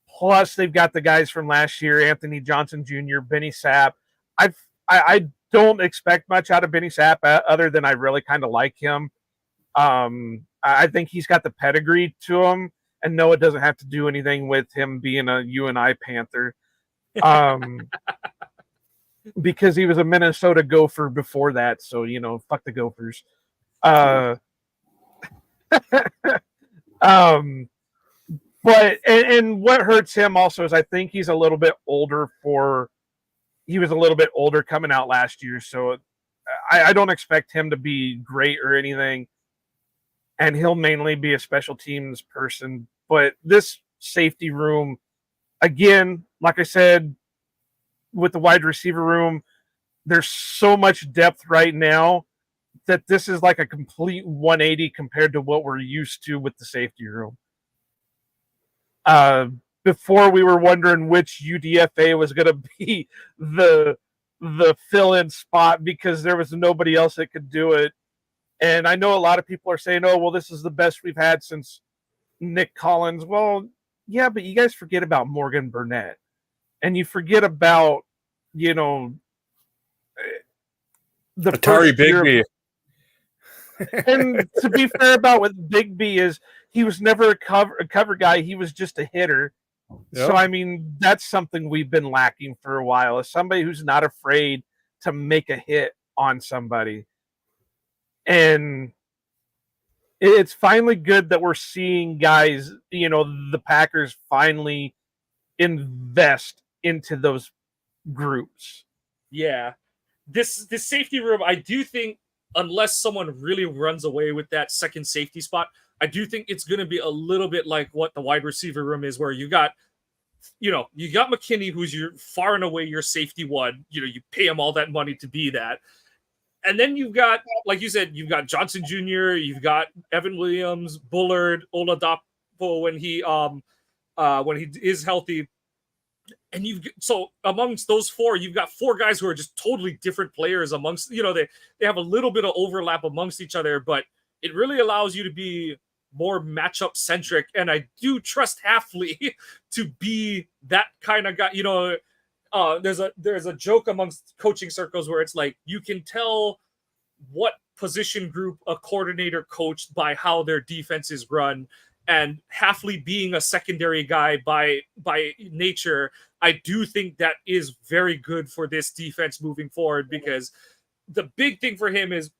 [SPEAKER 3] Plus, they've got the guys from last year, Anthony Johnson Jr., Benny Sapp. I don't expect much out of Benny Sapp other than I really kind of like him. I think he's got the pedigree to him, and no, it doesn't have to do anything with him being a UNI Panther. Because he was a Minnesota Gopher before that, so fuck the Gophers. But what hurts him also is I think he's a little bit older he was a little bit older coming out last year, so I don't expect him to be great or anything, and he'll mainly be a special teams person. But this safety room, again, like I said, with the wide receiver room, there's so much depth right now that this is like a complete 180 compared to what we're used to with the safety room. Before, we were wondering which UDFA was going to be the fill-in spot because there was nobody else that could do it. And I know a lot of people are saying, oh, well, this is the best we've had since Nick Collins. Well, yeah, but you guys forget about Morgan Burnett. And you forget about, the
[SPEAKER 2] Atari Bigby.
[SPEAKER 3] And to be fair about with Bigby is he was never a cover guy. He was just a hitter. Yep. So, I mean, that's something we've been lacking for a while, is somebody who's not afraid to make a hit on somebody. And it's finally good that we're seeing guys, the Packers finally invest into those groups.
[SPEAKER 1] Yeah. This safety room, I do think, unless someone really runs away with that second safety spot, I do think it's going to be a little bit like what the wide receiver room is, where you got McKinney, who's your far and away your safety one. You pay him all that money to be that. And then you've got, like you said, you've got Johnson Jr., you've got Evan Williams, Bullard, Oladapo when he is healthy. And so amongst those four, you've got four guys who are just totally different players amongst, they have a little bit of overlap amongst each other, but it really allows you to be more matchup centric. And I do trust Hafley to be that kind of guy. There's a joke amongst coaching circles where it's like, you can tell what position group a coordinator coached by how their defense is run. And Hafley being a secondary guy by nature, I do think that is very good for this defense moving forward, because the big thing for him is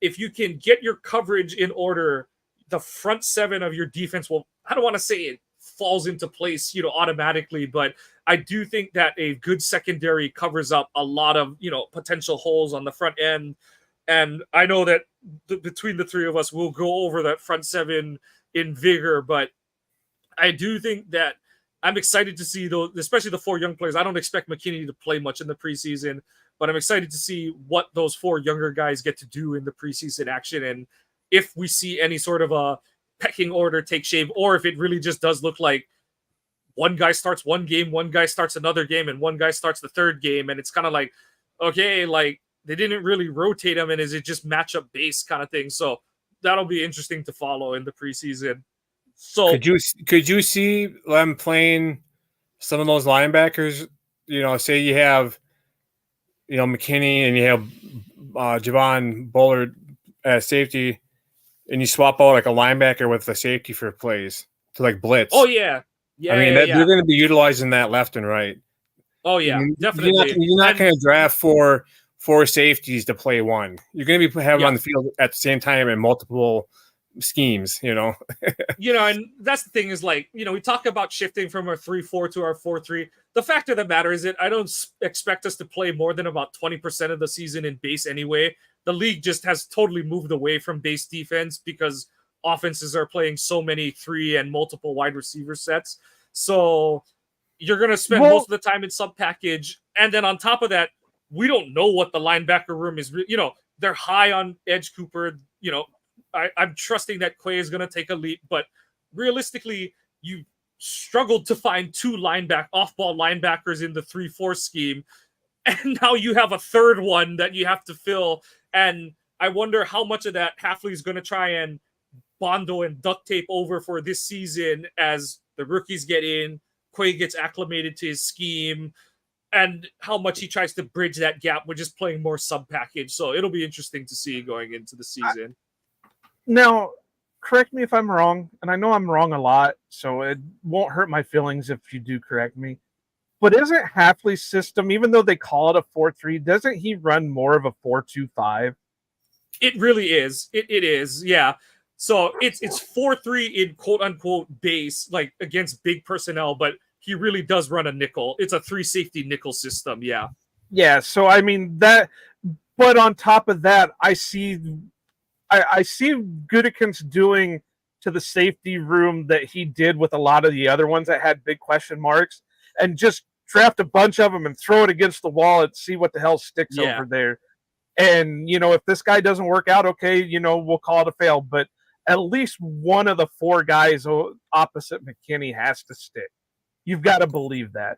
[SPEAKER 1] if you can get your coverage in order, the front seven of your defense will, I don't want to say it falls into place, automatically, but I do think that a good secondary covers up a lot of, potential holes on the front end. And I know that between the three of us, we'll go over that front seven in vigor, but I do think that I'm excited to see those, especially the four young players. I don't expect McKinney to play much in the preseason, but I'm excited to see what those four younger guys get to do in the preseason action. And if we see any sort of a pecking order take shape, or if it really just does look like one guy starts one game, one guy starts another game, and one guy starts the third game. And it's kind of like, okay, like they didn't really rotate him. And is it just matchup based kind of thing? So that'll be interesting to follow in the preseason. So
[SPEAKER 2] could you see them playing some of those linebackers? Say you have, McKinney and you have Javon Bullard as safety, and you swap out like a linebacker with the safety for plays to like blitz.
[SPEAKER 1] Oh yeah, yeah.
[SPEAKER 2] I mean, they're going to be utilizing that left and right.
[SPEAKER 1] Oh yeah, definitely.
[SPEAKER 2] You're not going to draft four safeties to play one. You're going to be having on the field at the same time in multiple schemes,
[SPEAKER 1] and that's the thing is, like, we talk about shifting from our 3-4 to our 4-3. The fact of the matter is that I don't expect us to play more than about 20% of the season in base anyway. The league just has totally moved away from base defense because offenses are playing so many 3 and multiple wide receiver sets. So you're going to spend most of the time in sub package. And then on top of that, we don't know what the linebacker room is. They're high on Edge Cooper, I'm trusting that Quay is going to take a leap, but realistically, you struggled to find 2 off-ball linebackers in the 3-4 scheme, and now you have a third one that you have to fill. And I wonder how much of that Hafley is going to try and bondo and duct tape over for this season as the rookies get in, Quay gets acclimated to his scheme, and how much he tries to bridge that gap with just playing more sub-package. So it'll be interesting to see going into the season.
[SPEAKER 3] Now, correct me if I'm wrong, and I know I'm wrong a lot, so it won't hurt my feelings if you do correct me. But isn't Hafley's system, even though they call it a 4-3, doesn't he run more of a 4-2-5?
[SPEAKER 1] It really is. It is, yeah. So it's 4-3 in quote-unquote base, like against big personnel, but he really does run a nickel. It's a 3-safety nickel system, yeah.
[SPEAKER 3] Yeah, so I mean that, but on top of that, I see Gutekunst doing to the safety room that he did with a lot of the other ones that had big question marks, and just draft a bunch of them and throw it against the wall and see what the hell sticks over there. And, if this guy doesn't work out, okay, we'll call it a fail. But at least one of the 4 guys opposite McKinney has to stick. You've got to believe that.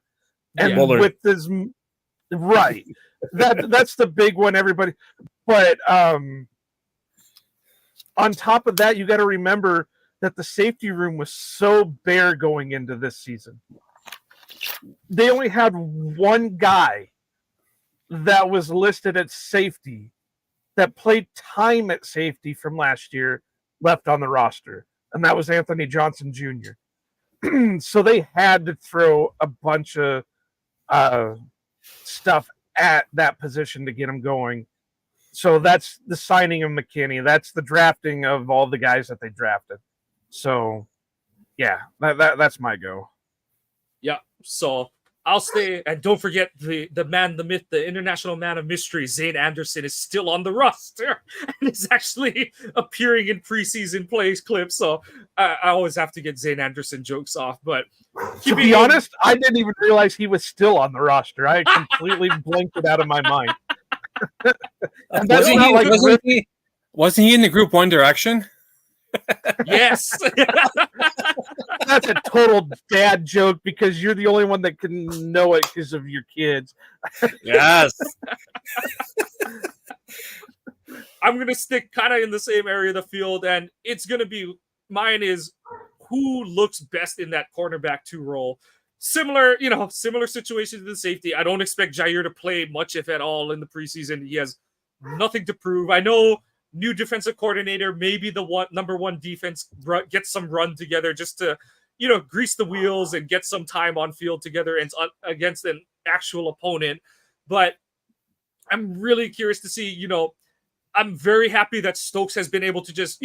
[SPEAKER 3] And with this, right, that's the big one, everybody. But on top of that, you got to remember that the safety room was so bare going into this season. They only had one guy that was listed at safety that played time at safety from last year left on the roster, and that was Anthony Johnson Jr. So they had to throw a bunch of stuff at that position to get him going. So that's the signing of McKinney. That's the drafting of all the guys that they drafted. So, yeah, that's my go.
[SPEAKER 1] Yeah. So I'll stay, and don't forget the man, the myth, the international man of mystery, Zane Anderson, is still on the roster and is actually appearing in preseason plays clips. So I always have to get Zane Anderson jokes off. But
[SPEAKER 3] to be honest, I didn't even realize he was still on the roster. I completely blanked it out of my mind.
[SPEAKER 2] And that's not like wasn't he in the group One Direction?
[SPEAKER 1] Yes.
[SPEAKER 3] That's a total dad joke because you're the only one that can know it because of your kids.
[SPEAKER 2] Yes.
[SPEAKER 1] I'm going to stick kind of in the same area of the field, and it's going to be mine is who looks best in that cornerback 2 role. Similar situation to the safety. I don't expect Jair to play much, if at all, in the preseason. He has nothing to prove. I know new defensive coordinator, maybe the number one defense get some run together just to, grease the wheels and get some time on field together and against an actual opponent. But I'm really curious to see, I'm very happy that Stokes has been able to just,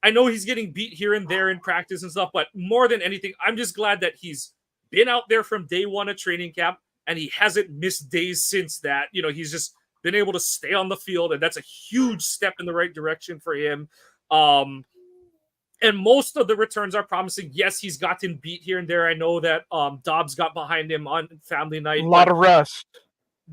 [SPEAKER 1] I know he's getting beat here and there in practice and stuff, but more than anything, I'm just glad that he's been out there from day one of training camp and he hasn't missed days since that. He's just been able to stay on the field, and that's a huge step in the right direction for him. And most of the returns are promising. Yes, he's gotten beat here and there. I know that Dobbs got behind him on family night.
[SPEAKER 3] A lot of rust.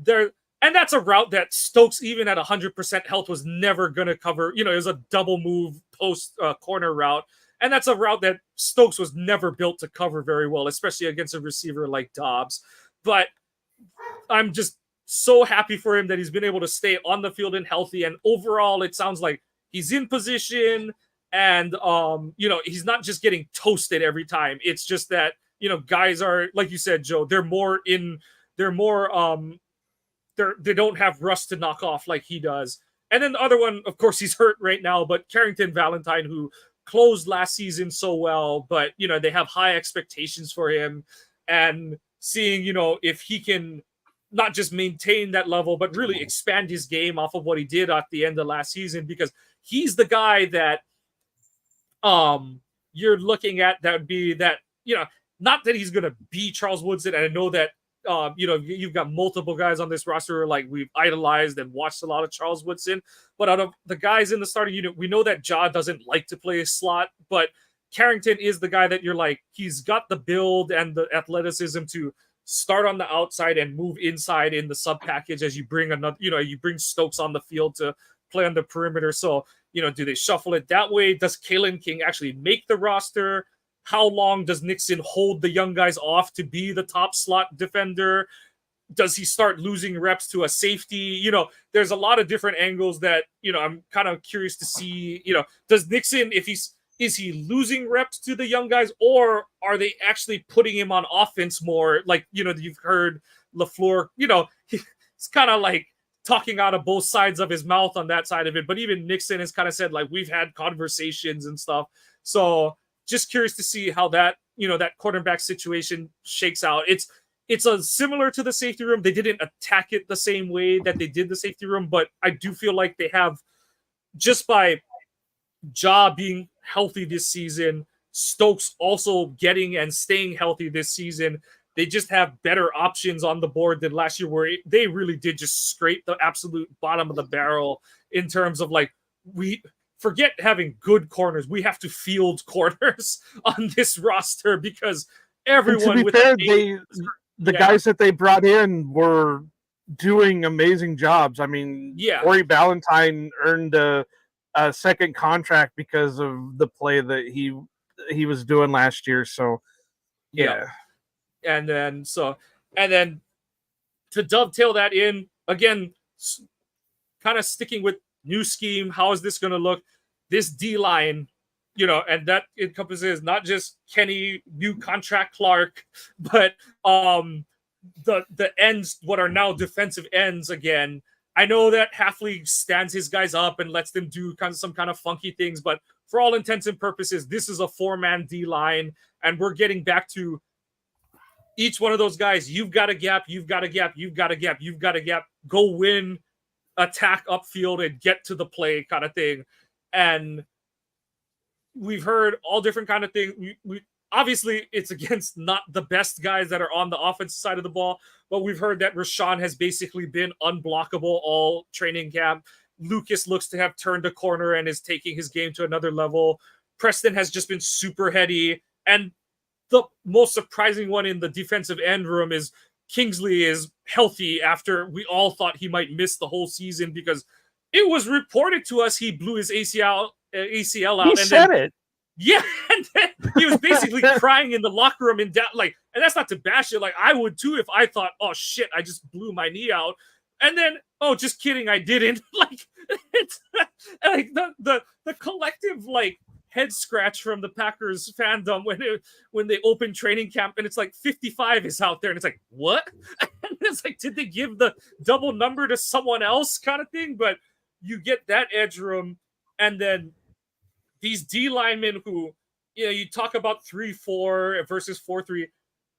[SPEAKER 1] And that's a route that Stokes, even at 100% health, was never going to cover. It was a double move post corner route. And that's a route that Stokes was never built to cover very well, especially against a receiver like Dobbs. But I'm just so happy for him that he's been able to stay on the field and healthy. And overall, it sounds like he's in position and, he's not just getting toasted every time. It's just that, guys are, like you said, Joe, they don't have rust to knock off like he does. And then the other one, of course, he's hurt right now, but Carrington Valentine, who closed last season so well, but, they have high expectations for him, and seeing, if he can not just maintain that level, but really expand his game off of what he did at the end of last season, because he's the guy that you're looking at that would be that, not that he's going to be Charles Woodson. And I know that, you've got multiple guys on this roster like we've idolized and watched a lot of Charles Woodson, but out of the guys in the starting unit, we know that Ja doesn't like to play a slot, but Carrington is the guy that you're like, he's got the build and the athleticism to start on the outside and move inside in the sub package as you bring another, you bring Stokes on the field to play on the perimeter. So, do they shuffle it that way? Does Kalen King actually make the roster? How long does Nixon hold the young guys off to be the top slot defender? Does he start losing reps to a safety? There's a lot of different angles that, I'm kind of curious to see, does Nixon, is he losing reps to the young guys, or are they actually putting him on offense more? Like, you've heard LaFleur, he's kind of like talking out of both sides of his mouth on that side of it. But even Nixon has kind of said, like, we've had conversations and stuff. So just curious to see how that, that quarterback situation shakes out. It's a similar to the safety room. They didn't attack it the same way that they did the safety room, but I do feel like they have, just by Ja being healthy this season, Stokes also getting and staying healthy this season, they just have better options on the board than last year, where they really did just scrape the absolute bottom of the barrel in terms of, like, we forget having good corners. We have to field corners on this roster because everyone,
[SPEAKER 3] to be fair, the guys that they brought in were doing amazing jobs. I mean, Corey Ballantyne earned a second contract because of the play that he was doing last year. So yeah.
[SPEAKER 1] And then to dovetail that in again, kind of sticking with new scheme, how is this going to look? This D line, and that encompasses not just Kenny, new contract Clark, but the ends, what are now defensive ends again. I know that Halfley stands his guys up and lets them do some kind of funky things, but for all intents and purposes, this is a 4-man D line, and we're getting back to each one of those guys. You've got a gap, you've got a gap, you've got a gap, you've got a gap. Go win attack upfield and get to the play kind of thing. And we've heard all different kind of things. We obviously it's against not the best guys that are on the offensive side of the ball, but we've heard that Rashawn has basically been unblockable all training camp. Lucas looks to have turned a corner and is taking his game to another level. Preston has just been super heady. And the most surprising one in the defensive end room is Kingsley is healthy after we all thought he might miss the whole season because it was reported to us he blew his ACL out.
[SPEAKER 3] He said it.
[SPEAKER 1] Yeah, and then he was basically crying in the locker room and that's not to bash it. Like I would too if I thought, oh shit, I just blew my knee out. And then, oh, just kidding, I didn't. Like it's like the collective like head scratch from the Packers fandom when they open training camp and it's like 55 is out there and it's like what? And it's like did they give the double number to someone else kind of thing? But you get that edge room and then these D linemen who you talk about 3-4 versus 4-3.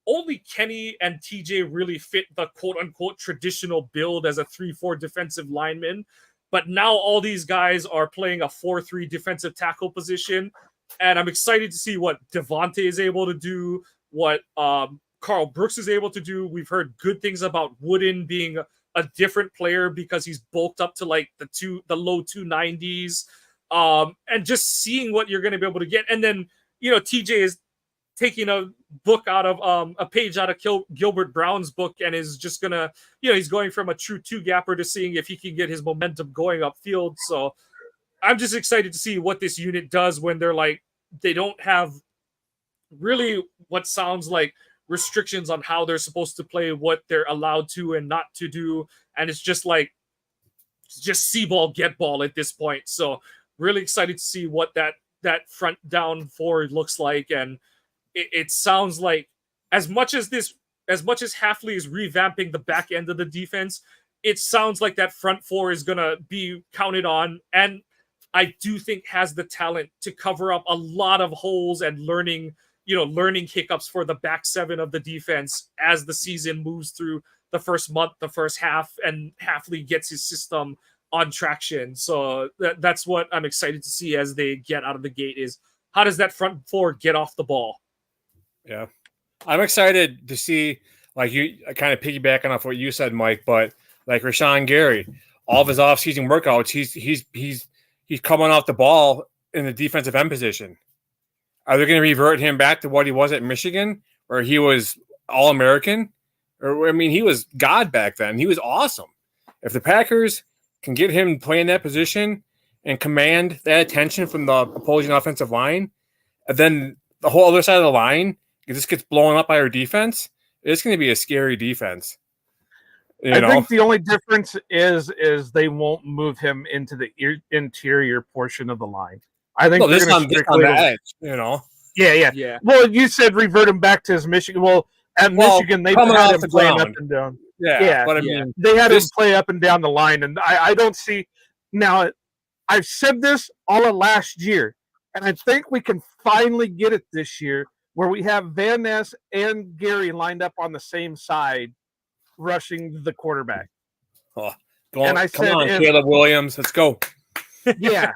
[SPEAKER 1] Only Kenny and TJ really fit the quote unquote traditional build as a 3-4 defensive lineman. But now all these guys are playing a 4-3 defensive tackle position. And I'm excited to see what Devontae is able to do, what Carl Brooks is able to do. We've heard good things about Wooden being a different player because he's bulked up to like the low 290s. And just seeing what you're going to be able to get. And then, TJ is taking a book out of a page out of Gilbert Brown's book and is just gonna, he's going from a true two-gapper to seeing if he can get his momentum going upfield. So I'm just excited to see what this unit does when they don't have really what sounds like restrictions on how they're supposed to play, what they're allowed to and not to do. And it's just see ball, get ball at this point. So really excited to see what that front down forward looks like. And it sounds like as much as Hafley is revamping the back end of the defense, it sounds like that front four is going to be counted on. And I do think has the talent to cover up a lot of holes and learning hiccups for the back seven of the defense as the season moves through the first month, the first half, and Hafley gets his system on traction. So that's what I'm excited to see as they get out of the gate is how does that front four get off the ball? Yeah.
[SPEAKER 2] I'm excited to see, like you kind of piggybacking off what you said, Mike, but like Rashawn Gary, all of his offseason workouts, he's coming off the ball in the defensive end position. Are they going to revert him back to what he was at Michigan, where he was All-American? He was God back then. He was awesome. If the Packers can get him playing that position and command that attention from the opposing offensive line, and then the whole other side of the line, it just gets blown up by our defense, it's going to be a scary defense.
[SPEAKER 3] I think the only difference is they won't move him into the interior portion of the line. I think
[SPEAKER 2] this on the edge,
[SPEAKER 3] Yeah. Well, you said revert him back to his Michigan. Well, at Michigan, they had him playing up and down.
[SPEAKER 2] Yeah. But
[SPEAKER 3] they had him play up and down the line, and I don't see now. I've said this all of last year, and I think we can finally get it this year, where we have Van Ness and Gary lined up on the same side, rushing the quarterback.
[SPEAKER 2] Oh, come on, Caleb Williams, let's go.
[SPEAKER 3] Yeah.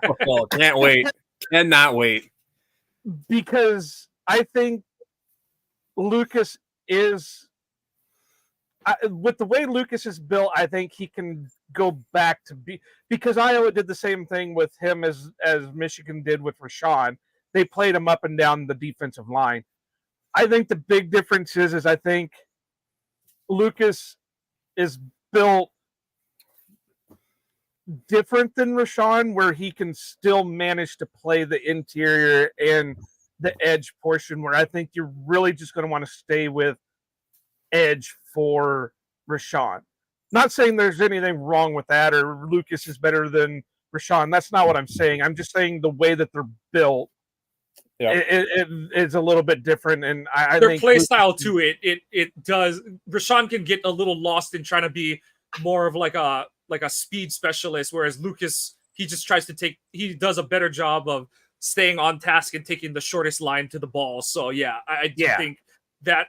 [SPEAKER 2] Can't wait. Cannot wait.
[SPEAKER 3] Because I think Lucas is, with the way Lucas is built, I think he can go back to because Iowa did the same thing with him as Michigan did with Rashawn. They played him up and down the defensive line. I think the big difference is I think Lucas is built different than Rashawn, where he can still manage to play the interior and the edge portion, where I think you're really just going to want to stay with edge for Rashawn. Not saying there's anything wrong with that or Lucas is better than Rashawn. That's not what I'm saying. I'm just saying the way that they're built, it's a little bit different, and I
[SPEAKER 1] their
[SPEAKER 3] think
[SPEAKER 1] play style too. It does. Rashawn can get a little lost in trying to be more of like a speed specialist, whereas Lucas he does a better job of staying on task and taking the shortest line to the ball. So yeah, I do think that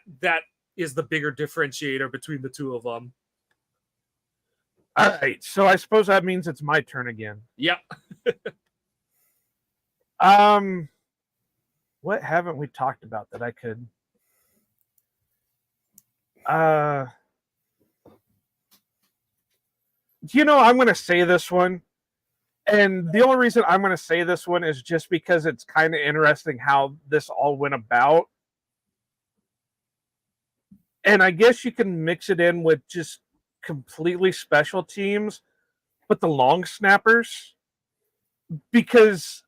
[SPEAKER 1] is the bigger differentiator between the two of them.
[SPEAKER 3] All right, so I suppose that means it's my turn again.
[SPEAKER 1] Yep.
[SPEAKER 3] What haven't we talked about that I could? I'm going to say this one, and the only reason I'm going to say this one is just because it's kind of interesting how this all went about. And I guess you can mix it in with just completely special teams, but the long snappers, because,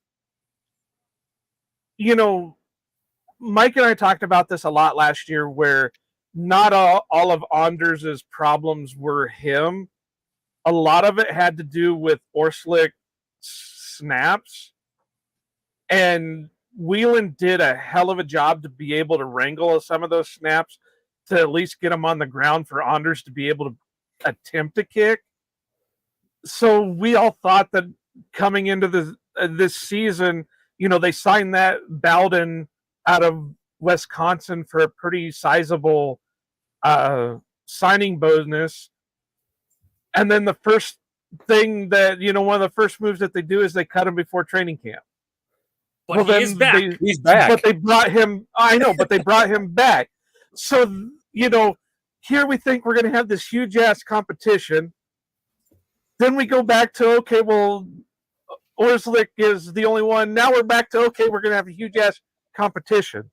[SPEAKER 3] Mike and I talked about this a lot last year where not all of Anders' problems were him. A lot of it had to do with Orslick snaps. And Whelan did a hell of a job to be able to wrangle some of those snaps to at least get them on the ground for Anders to be able to attempt a kick. So we all thought that coming into this season, they signed that Bowden out of Wisconsin for a pretty sizable signing bonus. And then the first thing that, one of the first moves that they do is they cut him before training camp.
[SPEAKER 1] But he is back.
[SPEAKER 2] He's back.
[SPEAKER 3] But they brought him, I know, but they brought him back. So, here we think we're going to have this huge ass competition. Then we go back to, okay, well, Orslick is the only one. Now we're back to, okay, we're going to have a huge ass competition.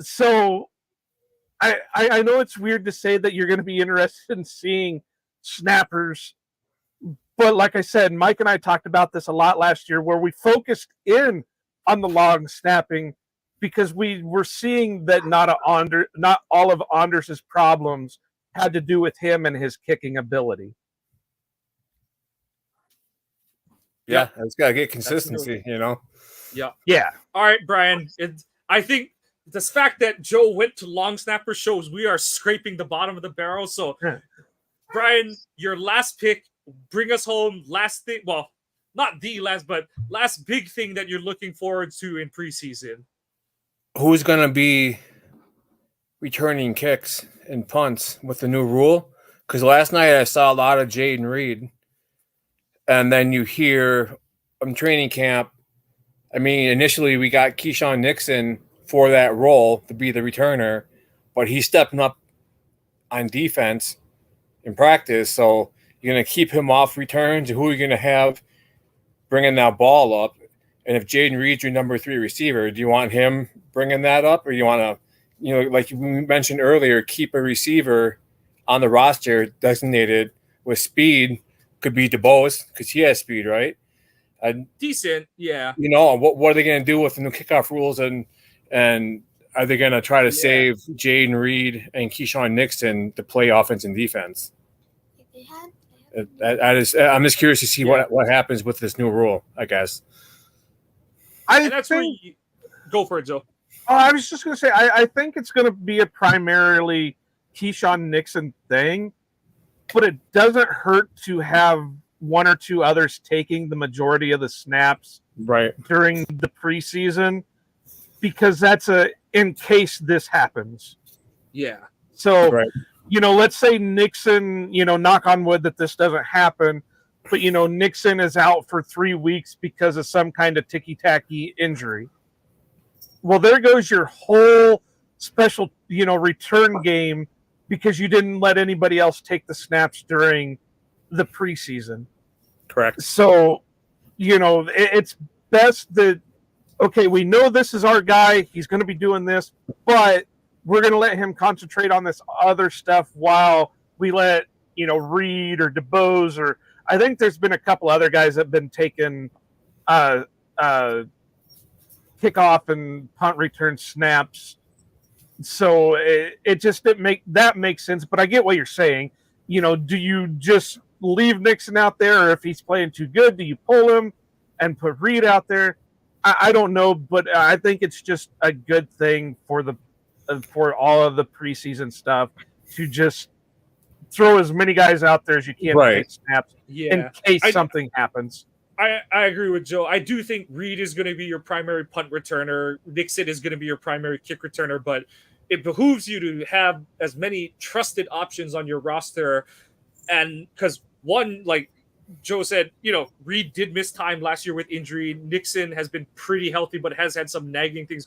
[SPEAKER 3] So I know it's weird to say that you're going to be interested in seeing snappers, but like I said, Mike and I talked about this a lot last year where we focused in on the long snapping because we were seeing that not all of Anders' problems had to do with him and his kicking ability.
[SPEAKER 2] Yeah, it's got to get consistency,
[SPEAKER 1] Yeah.
[SPEAKER 3] Yeah.
[SPEAKER 1] All right, Brian. I think the fact that Joe went to long snapper shows we are scraping the bottom of the barrel. So, Brian, your last pick, bring us home. Last thing, well, not the last, but last big thing that you're looking forward to in preseason.
[SPEAKER 2] Who's going to be returning kicks and punts with the new rule? Because last night I saw a lot of Jaden Reed. And then you hear from training camp, initially we got Keyshawn Nixon for that role to be the returner, but he's stepping up on defense in practice. So you're going to keep him off returns. Who are you going to have bringing that ball up? And if Jaden Reed's your number 3 receiver, do you want him bringing that up? Or you want to, like you mentioned earlier, keep a receiver on the roster designated with speed? Could be DeBose because he has speed, right?
[SPEAKER 1] Decent, yeah.
[SPEAKER 2] What are they going to do with the new kickoff rules, and are they going to try to save Jaden Reed and Keyshawn Nixon to play offense and defense? I'm just curious to see what happens with this new rule, I guess.
[SPEAKER 1] Go for it, Joe.
[SPEAKER 3] Oh, I was just going to say, I think it's going to be a primarily Keyshawn Nixon thing. But it doesn't hurt to have one or two others taking the majority of the snaps during the preseason, because that's in case this happens.
[SPEAKER 1] Yeah.
[SPEAKER 3] So, let's say Nixon, knock on wood that this doesn't happen, but, Nixon is out for 3 weeks because of some kind of ticky-tacky injury. Well, there goes your whole special, return game, because you didn't let anybody else take the snaps during the preseason.
[SPEAKER 2] Correct.
[SPEAKER 3] So, it's best that, okay, we know this is our guy. He's going to be doing this, but we're going to let him concentrate on this other stuff while we let, Reed or DeBose, or I think there's been a couple other guys that have been taking kickoff and punt return snaps. So that makes sense, but I get what you're saying. Do you just leave Nixon out there, or if he's playing too good, do you pull him and put Reed out there? I don't know, but I think it's just a good thing for all of the preseason stuff to just throw as many guys out there as you can to take snaps in case something happens.
[SPEAKER 1] I agree with Joe. I do think Reed is going to be your primary punt returner. Nixon is going to be your primary kick returner, but it behooves you to have as many trusted options on your roster. And because one, like Joe said, Reed did miss time last year with injury. Nixon has been pretty healthy, but has had some nagging things.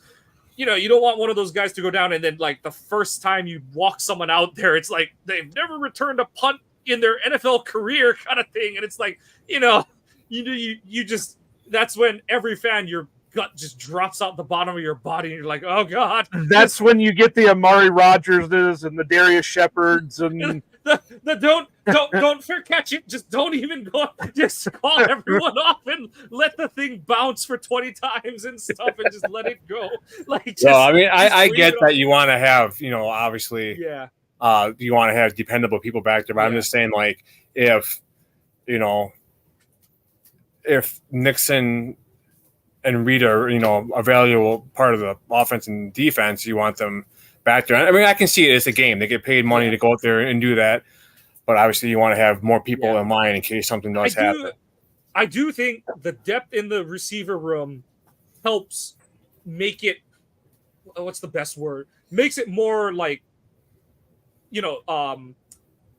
[SPEAKER 1] You don't want one of those guys to go down and then like the first time you walk someone out there, it's like they've never returned a punt in their NFL career kind of thing. And it's like, you just, that's when every fan, your gut just drops out the bottom of your body and you're like, oh God.
[SPEAKER 3] That's when you get the Amari Rogerses and the Darius Shepherds and
[SPEAKER 1] don't fair catch it. Just don't even go. Just call everyone off and let the thing bounce for 20 times and stuff and just let it go. Like, just,
[SPEAKER 2] I mean, I get that you want to have, obviously,
[SPEAKER 1] yeah.
[SPEAKER 2] You want to have dependable people back there, but I'm just saying, like, if Nixon and Reed are, a valuable part of the offense and defense, you want them back there. I mean, I can see it as a game. They get paid money to go out there and do that. But obviously you want to have more people in line in case something does happen.
[SPEAKER 1] I do think the depth in the receiver room helps make it, what's the best word? Makes it more like,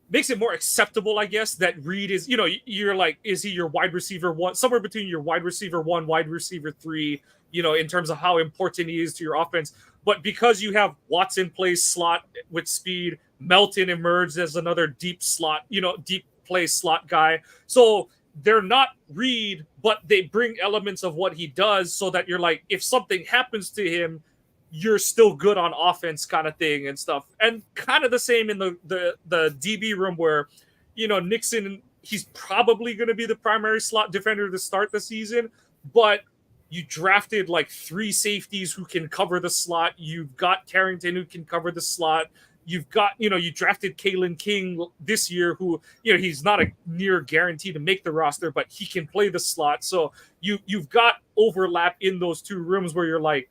[SPEAKER 1] makes it more acceptable, I guess, that Reed is, you're like, is he your wide receiver one? Somewhere between your wide receiver one, wide receiver three, in terms of how important he is to your offense. But because you have Watson plays slot with speed, Melton emerged as another deep slot, deep play slot guy. So they're not Reed, but they bring elements of what he does so that you're like, if something happens to him, you're still good on offense kind of thing and stuff. And kind of the same in the DB room where, Nixon, he's probably going to be the primary slot defender to start the season, but you drafted like 3 safeties who can cover the slot. You've got Carrington who can cover the slot. You've got, you drafted Kalen King this year who, he's not a near guarantee to make the roster, but he can play the slot. So you've got overlap in those 2 rooms where you're like,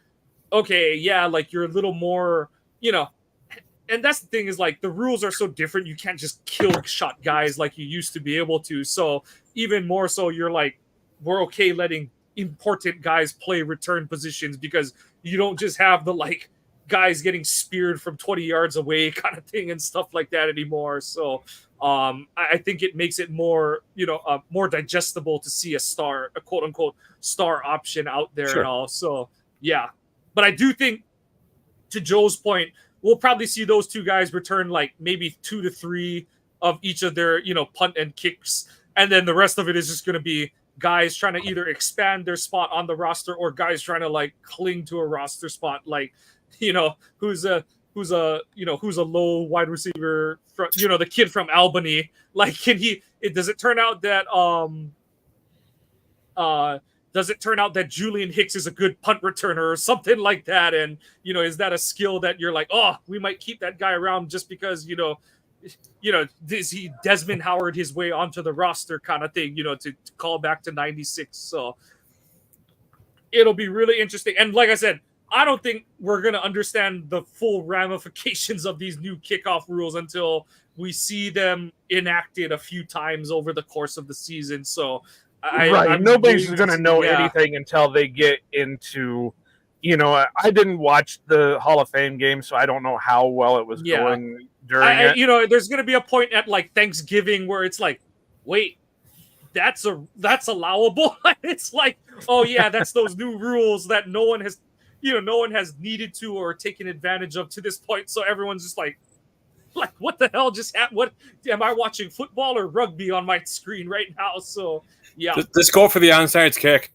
[SPEAKER 1] okay, yeah, like you're a little more, and that's the thing is like the rules are so different. You can't just kill shot guys like you used to be able to. So even more so, you're like, we're okay letting important guys play return positions because you don't just have the like guys getting speared from 20 yards away kind of thing and stuff like that anymore. So I think it makes it more, more digestible to see a quote unquote star option out there and all. So yeah, but I do think, to Joe's point, we'll probably see those 2 guys return like maybe 2 to 3 of each of their, punt and kicks. And then the rest of it is just going to be guys trying to either expand their spot on the roster or guys trying to like cling to a roster spot. Like, who's a low wide receiver, the kid from Albany. Like, does it turn out that Julian Hicks is a good punt returner or something like that? And, is that a skill that you're like, oh, we might keep that guy around just because, is he Desmond Howard his way onto the roster kind of thing, to call back to 96. So it'll be really interesting. And like I said, I don't think we're going to understand the full ramifications of these new kickoff rules until we see them enacted a few times over the course of the season. So
[SPEAKER 3] nobody's going to know anything until they get into, I didn't watch the Hall of Fame game, so I don't know how well it was going during it.
[SPEAKER 1] There's going to be a point at like Thanksgiving where it's like, wait, that's allowable. It's like, oh yeah, that's those new rules that no one has needed to or taken advantage of to this point. So everyone's just like, what the hell just happened? What am I watching, football or rugby on my screen right now? So yeah,
[SPEAKER 2] just go for the onside kick.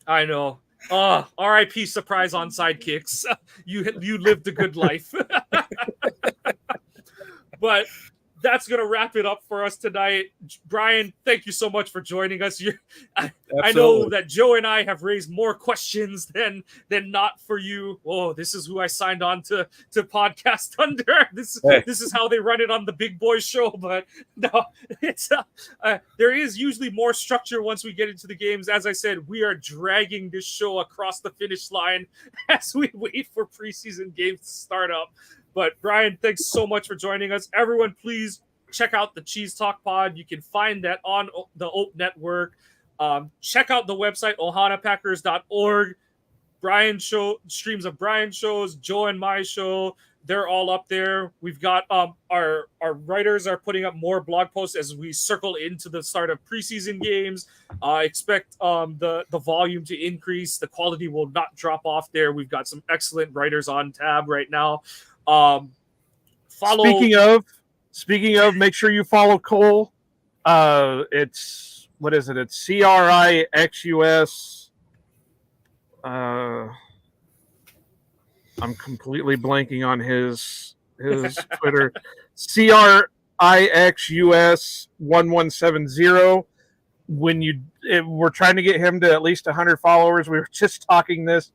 [SPEAKER 1] I know. R.I.P. surprise onside kicks. You lived a good life. But that's going to wrap it up for us tonight. Brian, thank you so much for joining us. I know that Joe and I have raised more questions than not for you. Oh, this is who I signed on to podcast under. This is how they run it on the Big Boy Show. But no, it's there is usually more structure once we get into the games. As I said, we are dragging this show across the finish line as we wait for preseason games to start up. But Brian, thanks so much for joining us. Everyone, please check out the CheezeTalk pod. You can find that on the OPE Network. Check out the website, ohanapackers.org. Brian show streams of Brian shows, Joe and my show. They're all up there. We've got our writers are putting up more blog posts as we circle into the start of preseason games. Expect the volume to increase. The quality will not drop off there. We've got some excellent writers on tab right now. Follow.
[SPEAKER 3] Speaking of, make sure you follow Cole. It's what is it? It's CRIXUS. I'm completely blanking on his Twitter. CRIXUS1170. We're trying to get him to at least 100 followers. We were just talking this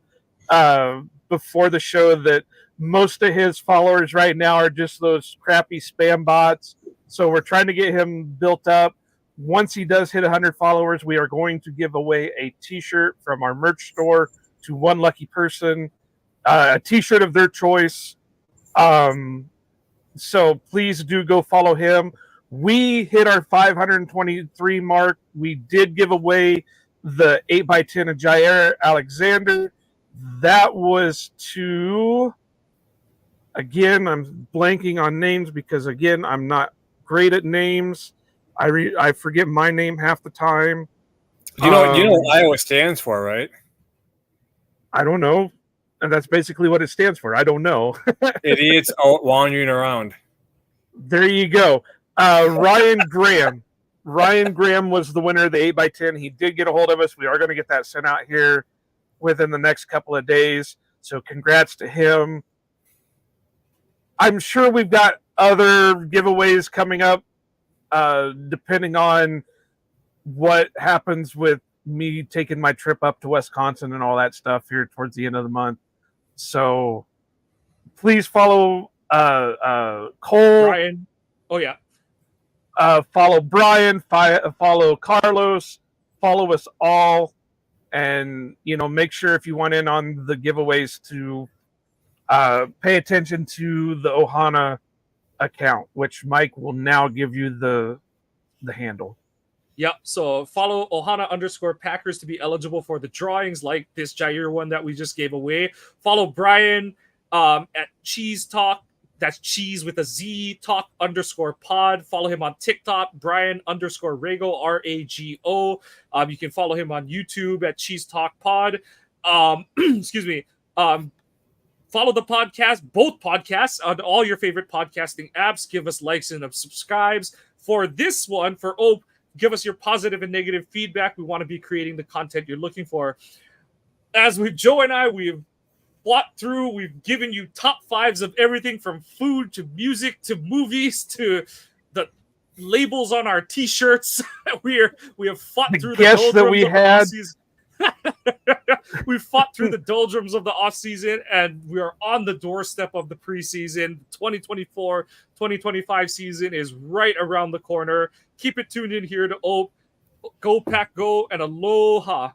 [SPEAKER 3] before the show that most of his followers right now are just those crappy spam bots. So we're trying to get him built up. Once he does hit 100 followers, we are going to give away a t-shirt from our merch store to one lucky person. A t-shirt of their choice. So please do go follow him. We hit our 523 mark. We did give away the 8x10 of Jair Alexander. That was to, again, I'm blanking on names because, again, I'm not great at names. I forget my name half the time.
[SPEAKER 2] You know what Iowa stands for, right?
[SPEAKER 3] I don't know. And that's basically what it stands for. I don't know.
[SPEAKER 2] Idiots out wandering around.
[SPEAKER 3] There you go. Ryan Graham. Ryan Graham was the winner of the 8x10. He did get a hold of us. We are going to get that sent out here within the next couple of days. So congrats to him. I'm sure we've got other giveaways coming up, depending on what happens with me taking my trip up to Wisconsin and all that stuff here towards the end of the month. So please follow Cole.
[SPEAKER 1] Brian. Oh, yeah.
[SPEAKER 3] Follow Brian. Follow Carlos. Follow us all. And, make sure if you want in on the giveaways to pay attention to the Ohana account, which Mike will now give you the handle.
[SPEAKER 1] Yep. So follow Ohana_Packers to be eligible for the drawings like this Jair one that we just gave away. Follow Brian at CheezeTalk. That's cheese with a Z, talk_pod. Follow him on TikTok, Brian_Rago, RAGO. You can follow him on YouTube at CheezeTalk Pod. Excuse me. Follow the podcast, both podcasts, on all your favorite podcasting apps. Give us likes and subscribes. For this one, for OPE, give us your positive and negative feedback. We want to be creating the content you're looking for. As Joe and I, we've fought through, we've given you top fives of everything from food to music to movies to the labels on our t-shirts. we have fought through the
[SPEAKER 3] guests that we had.
[SPEAKER 1] We fought through the doldrums of the offseason, and we are on the doorstep of the preseason. 2024-2025 season is right around the corner. Keep it tuned in here to OPE. Go Pack Go, and Aloha.